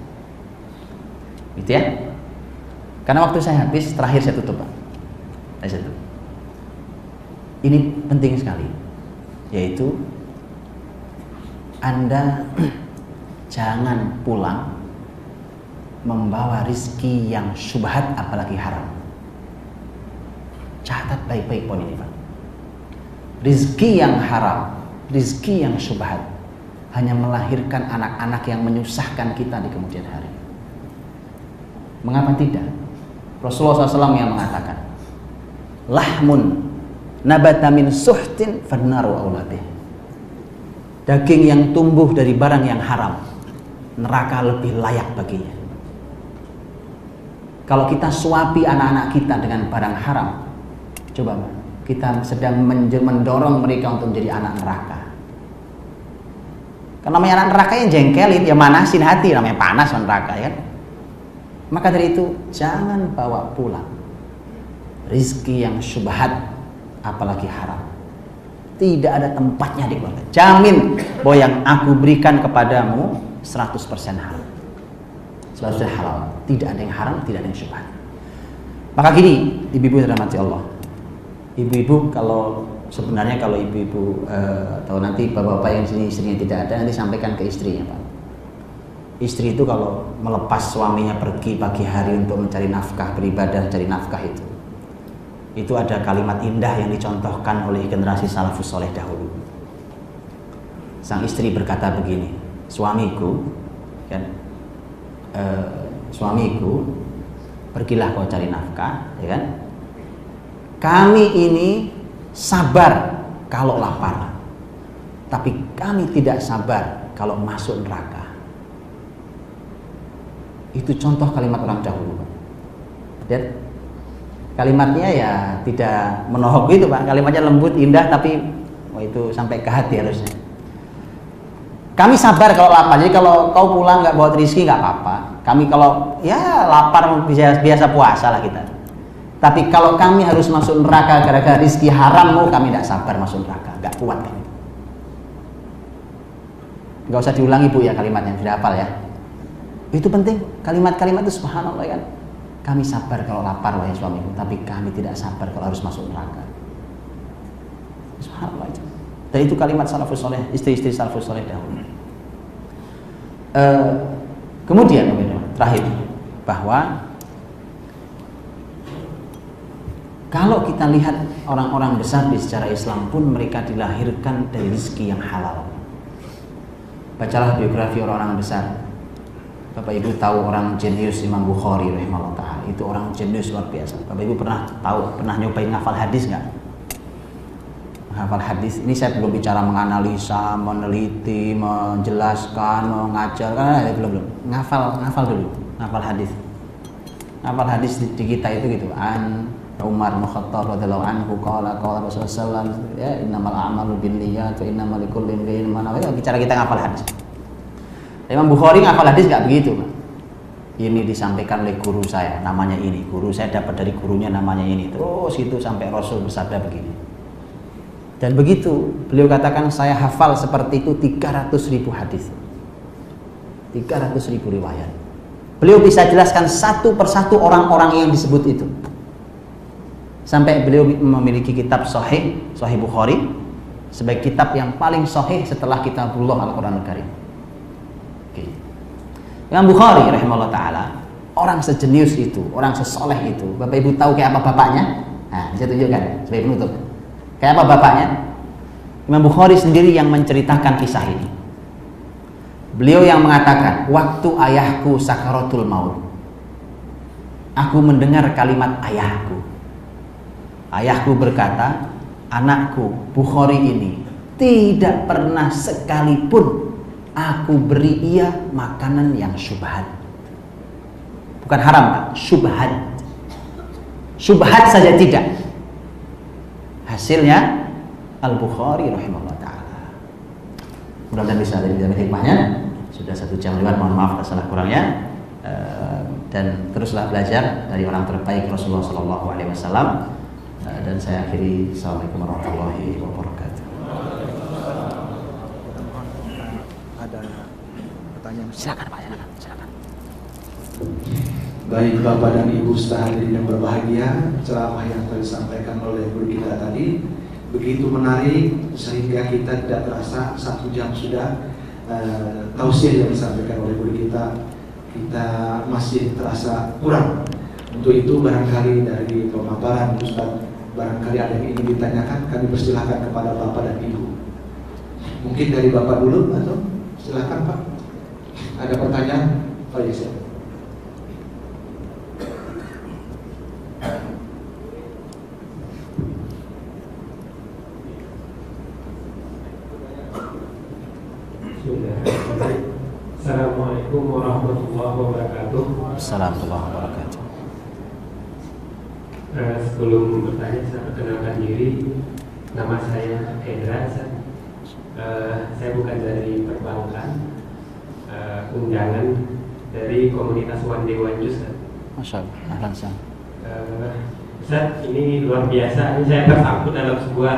Speaker 2: Gitu ya. Karena waktu saya habis, terakhir saya tutup Pak. Saya tutup. Ini penting sekali, yaitu Anda jangan pulang membawa rizki yang syubhat apalagi haram. Catat baik-baik poin ini Pak. Rizki yang haram, rizki yang syubhat hanya melahirkan anak-anak yang menyusahkan kita di kemudian hari. Mengapa tidak? Rasulullah SAW yang mengatakan, lahmun nabata min suhtin fannaru aulatih. Daging yang tumbuh dari barang yang haram, neraka lebih layak baginya. Kalau kita suapi anak-anak kita dengan barang haram, coba kita sedang mendorong mereka untuk menjadi anak neraka. Karena namanya anak neraka yang jengkelin, ya manasin hati, namanya panas neraka ya. Maka dari itu jangan bawa pulang rizki yang syubhat apalagi haram. Tidak ada tempatnya di keluarga. Jamin bahwa yang aku berikan kepadamu 100% halal. 100% halal. Tidak ada yang haram, tidak ada yang syubhat. Maka gini, ibu-ibu yang dirahmati Allah. Ibu-ibu sebenarnya kalau ibu-ibu atau nanti bapak-bapak yang sini istrinya tidak ada, nanti sampaikan ke istrinya Pak. Istri itu kalau melepas suaminya pergi pagi hari untuk mencari nafkah, beribadah, mencari nafkah itu ada kalimat indah yang dicontohkan oleh generasi salafus soleh dahulu. Sang istri berkata begini, suamiku, kan, suamiku, pergilah kau cari nafkah, ya kan? Kami ini sabar kalau lapar, tapi kami tidak sabar kalau masuk neraka. Itu contoh kalimat orang dahulu. Dan kalimatnya ya tidak menohok gitu Pak. Kalimatnya lembut, indah, tapi itu sampai ke hati harusnya. Kami sabar kalau lapar. Jadi kalau kau pulang nggak bawa rezeki nggak apa-apa. Kami kalau ya lapar biasa puasa lah kita. Tapi kalau kami harus masuk neraka gara-gara rezeki harammu, kami tidak sabar masuk neraka, nggak kuat kami. Nggak usah diulangi Bu ya kalimatnya, sudah hafal ya. Itu penting, kalimat-kalimat itu subhanallah kan. Kami sabar kalau lapar wahai suamiku, tapi kami tidak sabar kalau harus masuk neraka. Subhanallah itu. Dan itu kalimat salafus soleh, istri-istri salafus soleh dahulu. Kemudian terakhir, bahwa kalau kita lihat orang-orang besar di secara Islam pun mereka dilahirkan dari rezeki yang halal. Bacalah biografi orang-orang besar. Bapak Ibu tahu orang jenius Imam Bukhari rahimahullah ta'ala. Itu orang jenius luar biasa. Bapak Ibu pernah nyobain ngafal hadis nggak? Ngafal hadis. Ini saya belum bicara menganalisa, meneliti, menjelaskan, mengajar. Belum. Ngafal dulu. Ngafal hadis. Ngafal hadis di kita itu gitu. Umar bin Khattab radhiyallahu anhu qala Rasulullah sallallahu alaihi wasallam ya innamal a'malu binniyat wa innamal likulli imrin ma nawa. Bicara kita ngafal hadis. Imam Bukhari ngafal hadis nggak begitu, Pak. Ini disampaikan oleh guru saya, namanya ini. Guru saya dapat dari gurunya namanya ini. Terus itu sampai Rasul bersabda begini. Dan begitu beliau katakan saya hafal seperti itu 300.000 hadis. 300.000 riwayat. Beliau bisa jelaskan satu persatu orang-orang yang disebut itu. Sampai beliau memiliki kitab Sahih Bukhari sebagai kitab yang paling sahih setelah kitabullah Al-Quran Al-Karim. Imam Bukhari rahimahullah ta'ala, orang sejenius itu, orang sesoleh itu, Bapak Ibu tahu kayak apa bapaknya? Nah, saya tunjukkan sebagai penutup. Kayak apa bapaknya? Imam Bukhari sendiri yang menceritakan kisah ini. Beliau yang mengatakan, waktu ayahku sakaratul maut, aku mendengar kalimat ayahku. Ayahku berkata, anakku Bukhari ini tidak pernah sekalipun aku beri ia makanan yang syubhat. Bukan haram, Pak, syubhat. Syubhat saja tidak. Hasilnya Al-Bukhari rahimahullah ta'ala. Mudah-mudahan bisa dari hikmahnya. Sudah 1 jam lewat, mohon maaf atas salah kurangnya. Dan teruslah belajar dari orang terbaik Rasulullah SAW. Dan saya akhiri. Assalamualaikum warahmatullahi wabarakatuh.
Speaker 3: Ada pertanyaan?
Speaker 2: Silakan Pak, silakan.
Speaker 3: Baik Bapak dan Ibu hadirin yang berbahagia, ceramah yang telah disampaikan oleh guru kita tadi begitu menarik sehingga kita tidak terasa 1 jam sudah tausiah yang disampaikan oleh guru kita masih terasa kurang. Untuk itu barangkali dari pemaparan Ustaz, barangkali ada yang ingin ditanyakan, kami persilahkan kepada Bapak dan Ibu. Mungkin dari Bapak dulu atau silakan Pak. Ada pertanyaan? Pak Yusuf.
Speaker 4: Assalamualaikum warahmatullahi wabarakatuh.
Speaker 2: Assalamualaikum warahmatullahi wabarakatuh.
Speaker 4: Sebelum bertanya, saya perkenalkan diri. Nama saya Hendra. Saya bukan dari perbankan, undangan dari komunitas One Day One Juice.
Speaker 2: Masya Allah,
Speaker 4: Ustaz, ini luar biasa. Ini saya tersangkut dalam sebuah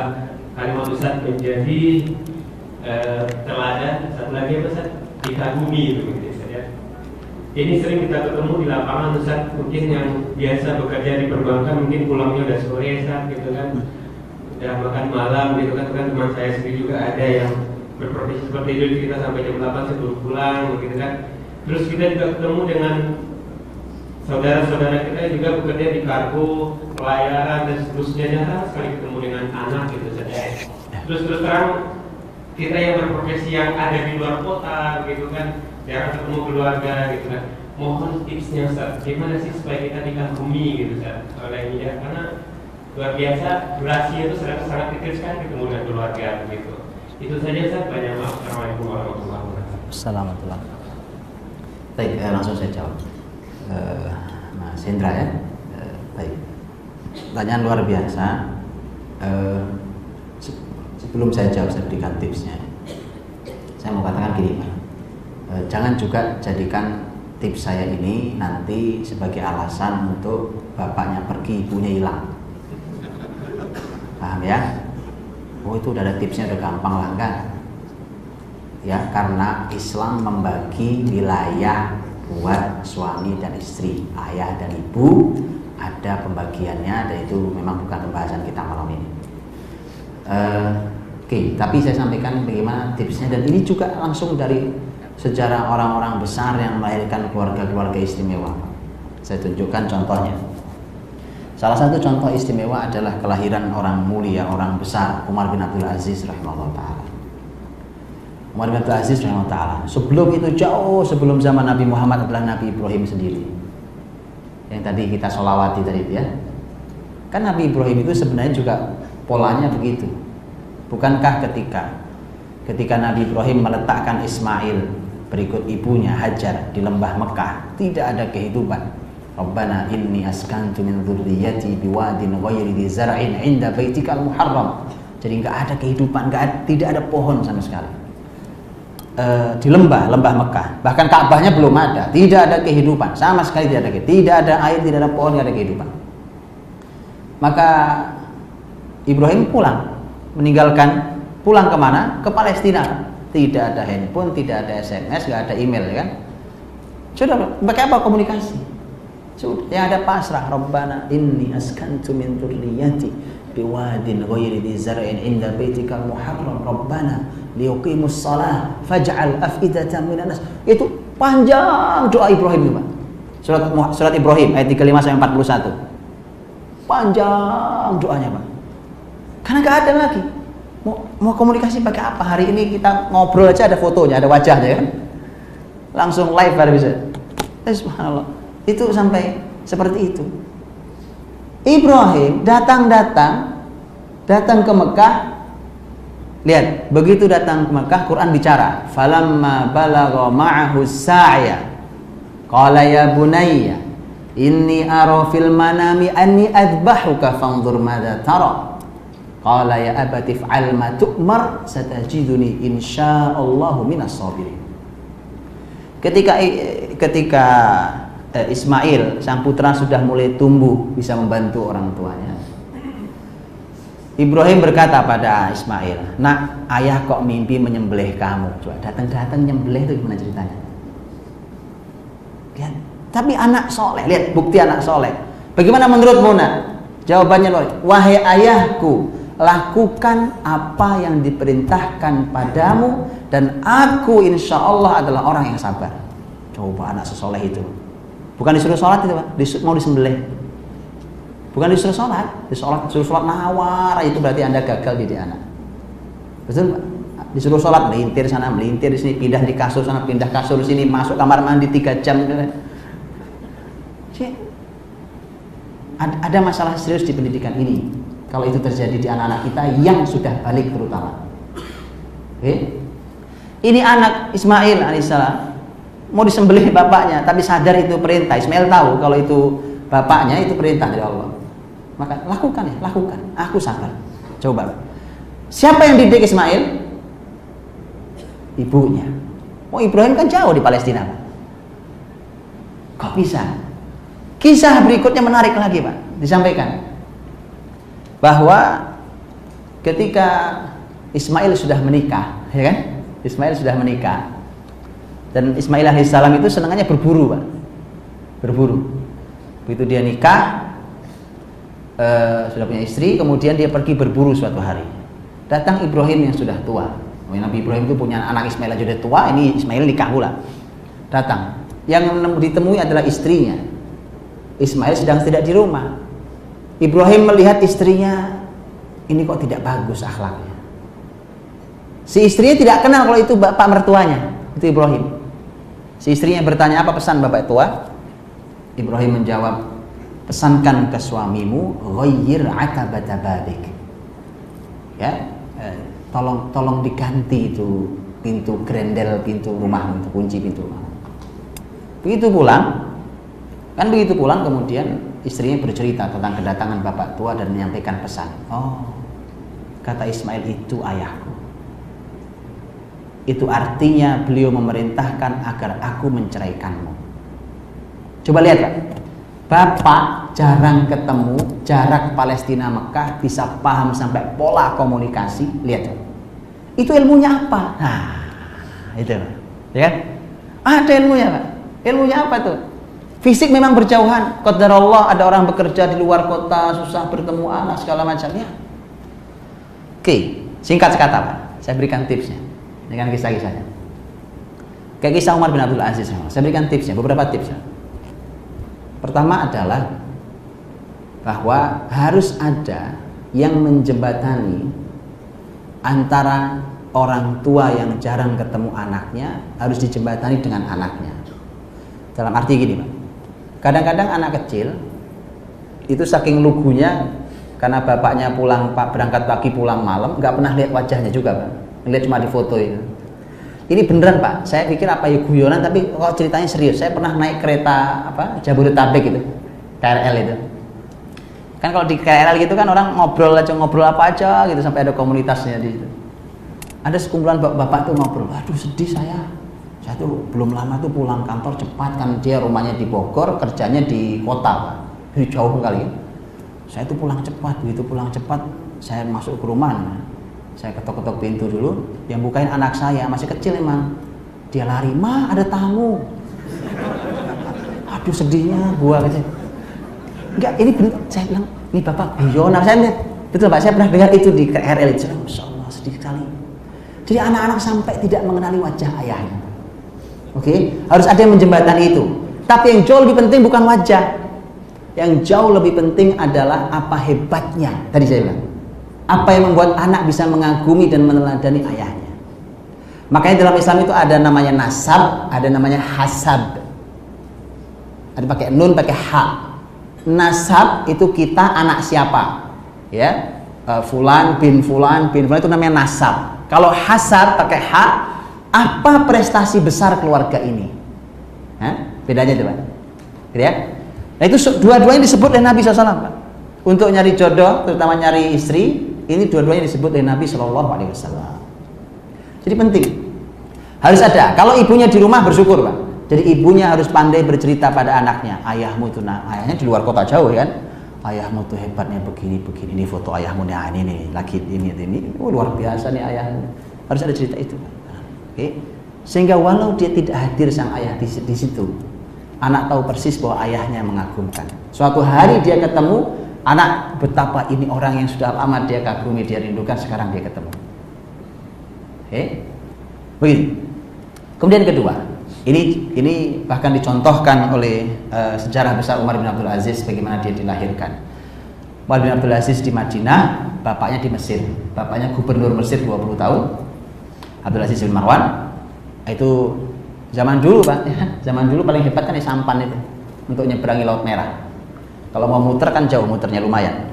Speaker 4: kalimat Ustaz menjadi teladan. Satu lagi apa Ustaz? Dikagumi begitu ya. Ini sering kita ketemu di lapangan Ustaz, mungkin yang biasa bekerja di perbankan mungkin pulangnya udah sore Ustaz gitu kan. Udah makan malam gitu kan, teman saya sendiri juga ada yang berprofesi seperti itu, kita sampai jam 8 sebelum pulang begitu kan. Terus kita juga ketemu dengan saudara-saudara kita juga bekerja di kargo, pelayaran dan seterusnya, jarang sekali ketemu dengan anak gitu saja. Terus terang kita yang berprofesi yang ada di luar kota gitu kan, jarang ketemu keluarga gitu kan. Mohon tipsnya Ustaz, gimana sih supaya kita dikagumi gitu Ustaz oleh ini ya, karena luar biasa durasi itu sangat kecil sekali ketemu dengan keluarga begitu. Itu saja Ustaz, banyak maaf. Assalamualaikum warahmatullahi wabarakatuh.
Speaker 2: Assalamualaikum. Baik, langsung saya jawab. Mas Hendra ya. Baik. Pertanyaan luar biasa. Sebelum saya jawab, saya berikan tipsnya. Saya mau katakan gini, Pak. Jangan juga jadikan tips saya ini nanti sebagai alasan untuk bapaknya pergi, ibunya hilang. Paham ya? Oh itu udah ada tipsnya, udah gampang lah, kan? Ya, karena Islam membagi wilayah buat suami dan istri, ayah dan ibu, ada pembagiannya, dan itu memang bukan pembahasan kita malam ini. Oke, tapi saya sampaikan bagaimana tipsnya, dan ini juga langsung dari sejarah orang-orang besar yang melahirkan keluarga-keluarga istimewa. Saya tunjukkan contohnya. Salah satu contoh istimewa adalah kelahiran orang mulia, orang besar, Umar bin Abdul Aziz rahimahullah ta'ala. Umar bin Abdul Aziz rahimahullah ta'ala, sebelum itu, jauh sebelum zaman Nabi Muhammad, adalah Nabi Ibrahim sendiri, yang tadi kita sholawati tadi ya. Kan Nabi Ibrahim itu sebenarnya juga polanya begitu. Bukankah ketika Nabi Ibrahim meletakkan Ismail berikut ibunya Hajar di lembah Mekah, tidak ada kehidupan. Rabbana inni askantu min dzurriyyati biwadin ghairi dzi zar'in 'inda baitikal muharram. Jadi enggak ada kehidupan, tidak ada pohon sama sekali. di lembah Mekah. Bahkan Ka'bahnya belum ada, tidak ada kehidupan, sama sekali tidak ada air, tidak ada pohon, tidak ada kehidupan. Maka Ibrahim pulang kemana? Ke Palestina. Tidak ada handphone, tidak ada SMS, nggak ada email, ya kan? Sudah, pakai apa komunikasi? Sudah, yang ada pasrah. Rabbana inni askantu min dzurriyyati biwadin ghairi dzi zar'in 'inda baitikal muharram rabbana liyuqimus shalah faj'al af'idatan minan nas. Itu panjang doa Ibrahim itu, Pak. Surat Ibrahim ayat 35 sampai 41. Panjang doanya, Pak. Karena enggak ada lagi. Mau komunikasi pakai apa? Hari ini kita ngobrol aja ada fotonya, ada wajahnya kan. Langsung live baru bisa. Subhanallah. Itu sampai seperti itu. Ibrahim datang ke Mekah. Lihat, begitu datang ke Mekah, Quran bicara, falamma balagha ma'ahu sa'ya qala ya bunayya inni ara fil manami anni adbahuka fanzur madza tara qala ya abati fa'al ma tu'mar satajiduni insyaallahu minas sabirin. Ketika Ismail sang putra sudah mulai tumbuh bisa membantu orang tuanya, Ibrahim berkata pada Ismail, "Nak, ayah kok mimpi menyembelih kamu." Coba datang nyembelih itu gimana ceritanya? Lihat. Tapi anak soleh, lihat bukti anak soleh. Bagaimana menurutmu, Nak? Jawabannya, "Wahai ayahku, lakukan apa yang diperintahkan padamu dan aku insya Allah adalah orang yang sabar." Coba anak sesoleh itu. Bukan disuruh sholat itu, Pak, mau disembelih. Bukan disuruh sholat, disuruh sholat nawar, itu berarti Anda gagal didik anak. Betul, Pak? Disuruh sholat, melintir sana, melintir di sini, pindah di kasur sana, pindah kasur sini, masuk kamar mandi 3 jam. Ada masalah serius di pendidikan ini. Kalau itu terjadi di anak-anak kita yang sudah balik terutama. Oke? Ini anak Ismail alaihissalam mau disembelih bapaknya, tapi sadar itu perintah. Ismail tahu kalau itu bapaknya, itu perintah dari Allah. Maka lakukan ya, lakukan. Aku sabar. Coba. Siapa yang didik Ismail? Ibunya. Oh, Ibrahim kan jauh di Palestina, Pak. Kok bisa? Kisah berikutnya menarik lagi, Pak. Disampaikan bahwa ketika Ismail sudah menikah, ya kan? Ismail sudah menikah. Dan Ismail alaihissalam itu senangannya berburu, Pak. Berburu. Begitu dia nikah, sudah punya istri, kemudian dia pergi berburu suatu hari. Datang Ibrahim yang sudah tua. Nabi Ibrahim itu punya anak Ismail aja udah tua, ini Ismail nikah pula. Datang. Yang ditemui adalah istrinya. Ismail sedang tidak di rumah. Ibrahim melihat istrinya, ini kok tidak bagus akhlaknya. Si istrinya tidak kenal kalau itu bapak mertuanya, itu Ibrahim. Si istrinya bertanya, apa pesan bapak tua? Ibrahim menjawab, pesankan ke suamimu, ghayyir atabata babik. Ya, tolong diganti itu pintu grendel pintu rumah, itu kunci pintu rumah. Begitu pulang, kemudian istrinya bercerita tentang kedatangan bapak tua dan menyampaikan pesan. Oh, kata Ismail, itu ayahku. Itu artinya beliau memerintahkan agar aku menceraikanmu. Coba lihat, Pak. Bapak jarang ketemu, jarak Palestina Mekah, bisa paham sampai pola komunikasi. Lihat, itu ilmunya apa? Nah, itu, ya kan? Ada ilmunya, Pak. Ilmunya apa tuh? Fisik memang berjauhan. Qadarullah, ada orang bekerja di luar kota, susah bertemu anak segala macamnya. Oke, singkat kata, Pak. Saya berikan tipsnya dengan kisah-kisahnya. Kayak kisah Umar bin Abdul Aziz, saya berikan tipsnya, beberapa tipsnya. Pertama adalah bahwa harus ada yang menjembatani antara orang tua yang jarang ketemu anaknya, harus dijembatani dengan anaknya. Dalam arti gini, Pak. Kadang-kadang anak kecil itu saking lugunya karena bapaknya berangkat pagi pulang malam, nggak pernah lihat wajahnya juga, Pak. Lihat cuma di foto itu. Ini beneran, Pak. Saya pikir apa ya guyonan, tapi kalau ceritanya serius. Saya pernah naik kereta Jabodetabek itu, KRL itu. Kan kalau di KRL gitu kan orang ngobrol apa aja gitu sampai ada komunitasnya di situ. ada sekumpulan bapak tuh ngobrol, aduh sedih saya tuh belum lama tuh pulang kantor cepat, kan dia rumahnya di Bogor, kerjanya di kota Pak, jadi jauh kali. Saya tuh pulang cepat, begitu pulang cepat saya masuk ke rumah, saya ketok-ketok pintu dulu, yang bukain anak saya, masih kecil emang, dia lari, "Ma, ada tamu." Aduh sedihnya gua gitu. Enggak, ini bener, saya bilang, "Ini Bapak Bionar." Saya betul Pak, saya pernah dengar itu di KRL itu. Masya Allah, sedih sekali. Jadi anak-anak sampai tidak mengenali wajah ayahnya. Oke, harus ada yang menjembatani itu. Tapi yang jauh lebih penting bukan wajah. Yang jauh lebih penting adalah apa hebatnya. Tadi saya bilang, apa yang membuat anak bisa mengagumi dan meneladani ayahnya. Makanya dalam Islam itu ada namanya nasab, ada namanya hasab. Ada pakai nun, pakai ha. Nasab itu kita anak siapa, ya, fulan bin fulan bin fulan, itu namanya nasab. Kalau hasab pakai ha, apa prestasi besar keluarga ini? Bedanya coba, ya. Nah itu dua-duanya disebut oleh Nabi SAW, Pak. Untuk nyari jodoh, terutama nyari istri, ini dua-duanya disebut oleh Nabi SAW. Jadi penting, harus ada. Kalau ibunya di rumah bersyukur, Pak. Jadi ibunya harus pandai bercerita pada anaknya. Ayahmu itu, ayahnya di luar kota jauh kan. Ayahmu tuh hebatnya begini. Ini foto ayahmu nih, ini lagi ini. Oh, luar biasa nih ayahmu. Harus ada cerita itu. Oke. Sehingga walau dia tidak hadir sang ayah di situ, anak tahu persis bahwa ayahnya mengagumkan. Suatu hari dia ketemu, anak betapa ini orang yang sudah lama dia kagumi, dia rindukan, sekarang dia ketemu. Oke. Begitu. Kemudian kedua, ini bahkan dicontohkan oleh sejarah besar Umar bin Abdul Aziz bagaimana dia dilahirkan. Umar bin Abdul Aziz di Madinah, bapaknya di Mesir. Bapaknya gubernur Mesir 20 tahun. Abdul Aziz bin Marwan. Itu zaman dulu, Pak. Zaman dulu paling hebat kan di sampan itu untuk nyeberangi Laut Merah. Kalau mau muter kan jauh, muternya lumayan.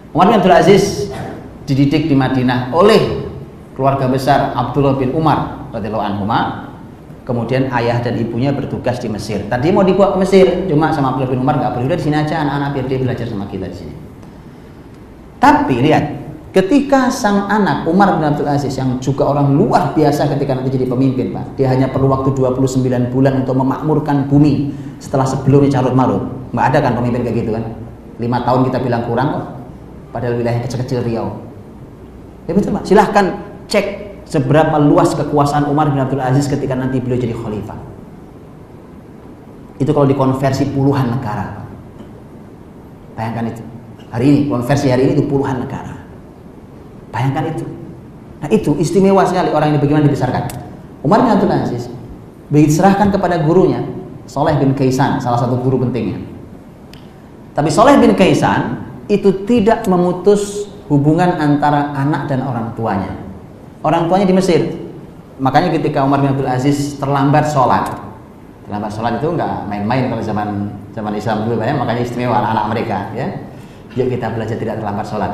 Speaker 2: Umar bin Abdul Aziz dididik di Madinah oleh keluarga besar Abdullah bin Umar radhiyallahu anhuma. Kemudian ayah dan ibunya bertugas di Mesir. Tadi mau dibawa ke Mesir, cuma sama Abdullah bin Umar nggak perlu, udah di sini aja anak-anak biar dia belajar sama kita di sini. Tapi lihat, ketika sang anak Umar bin Abdul Aziz yang juga orang luar biasa ketika nanti jadi pemimpin, Pak. Dia hanya perlu waktu 29 bulan untuk memakmurkan bumi setelah sebelumnya carut marut. Nggak ada kan pemimpin kayak gitu kan? 5 tahun kita bilang kurang kok. Padahal wilayah kecil-kecil Riau. Ya betul, Pak. Silahkan cek seberapa luas kekuasaan Umar bin Abdul Aziz ketika nanti beliau jadi khalifah. Itu kalau dikonversi puluhan negara. Bayangkan itu. Hari ini, konversi hari ini itu puluhan negara. Bayangkan itu. Nah itu istimewa sekali orang ini bagaimana dibesarkan. Umar bin Abdul Aziz begitu diserahkan kepada gurunya, Saleh bin Kaisan, salah satu guru pentingnya. Tapi Saleh bin Kaisan itu tidak memutus hubungan antara anak dan orang tuanya. Orang tuanya di Mesir. Makanya ketika Umar bin Abdul Aziz terlambat sholat itu nggak main-main kalau zaman Islam dulu, ya. Makanya istimewa anak-anak mereka, ya. Yuk kita belajar tidak terlambat sholat.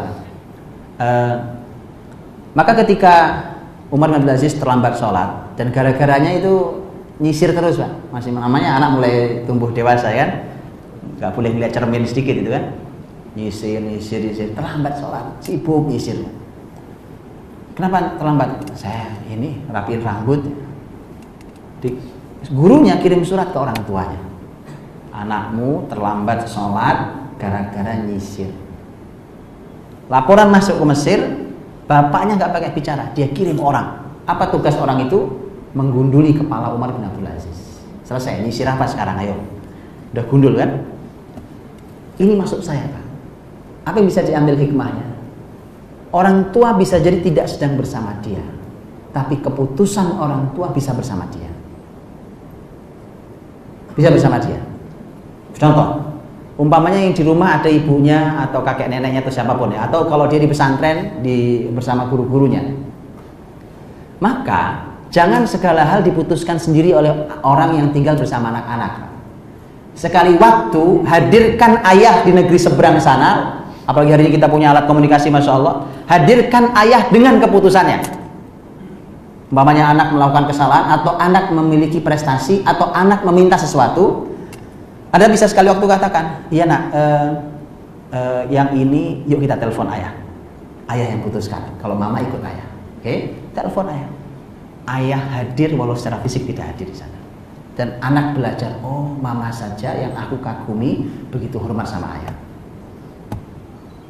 Speaker 2: Maka ketika Umar bin Abdul Aziz terlambat sholat dan gara-garanya itu nyisir terus, Pak. Masih namanya anak mulai tumbuh dewasa kan, nggak boleh ngeliat cermin sedikit itu kan. Nyisir, terlambat sholat, sibuk nyisir. Kenapa terlambat? Saya ini rapiin rambut. Gurunya kirim surat ke orang tuanya. Anakmu terlambat sholat gara-gara nyisir. Laporan masuk ke Mesir, bapaknya nggak pakai bicara, dia kirim orang. Apa tugas orang itu? Menggunduli kepala Umar bin Abdul Aziz. Selesai, nyisir apa sekarang? Ayo. Udah gundul kan? Ini maksud saya, Pak. Apa yang bisa diambil hikmahnya? Orang tua bisa jadi tidak sedang bersama dia, tapi keputusan orang tua bisa bersama dia. Bisa bersama dia. Contoh, umpamanya yang di rumah ada ibunya atau kakek neneknya atau siapapun ya, atau kalau dia di pesantren bersama guru-gurunya. Maka jangan segala hal diputuskan sendiri oleh orang yang tinggal bersama anak-anak. Sekali waktu hadirkan ayah di negeri seberang sana. Apalagi hari ini kita punya alat komunikasi, Masya Allah. Hadirkan ayah dengan keputusannya. Umpamanya anak melakukan kesalahan, atau anak memiliki prestasi, atau anak meminta sesuatu, Anda bisa sekali waktu katakan, iya nak, yang ini yuk kita telepon ayah. Ayah yang putuskan, kalau mama ikut ayah. Oke, telepon ayah. Ayah hadir walau secara fisik tidak hadir di sana. Dan anak belajar, oh mama saja yang aku kagumi begitu hormat sama ayah.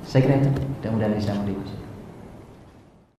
Speaker 2: Saya kira itu, mudah-mudahan bisa mendukung.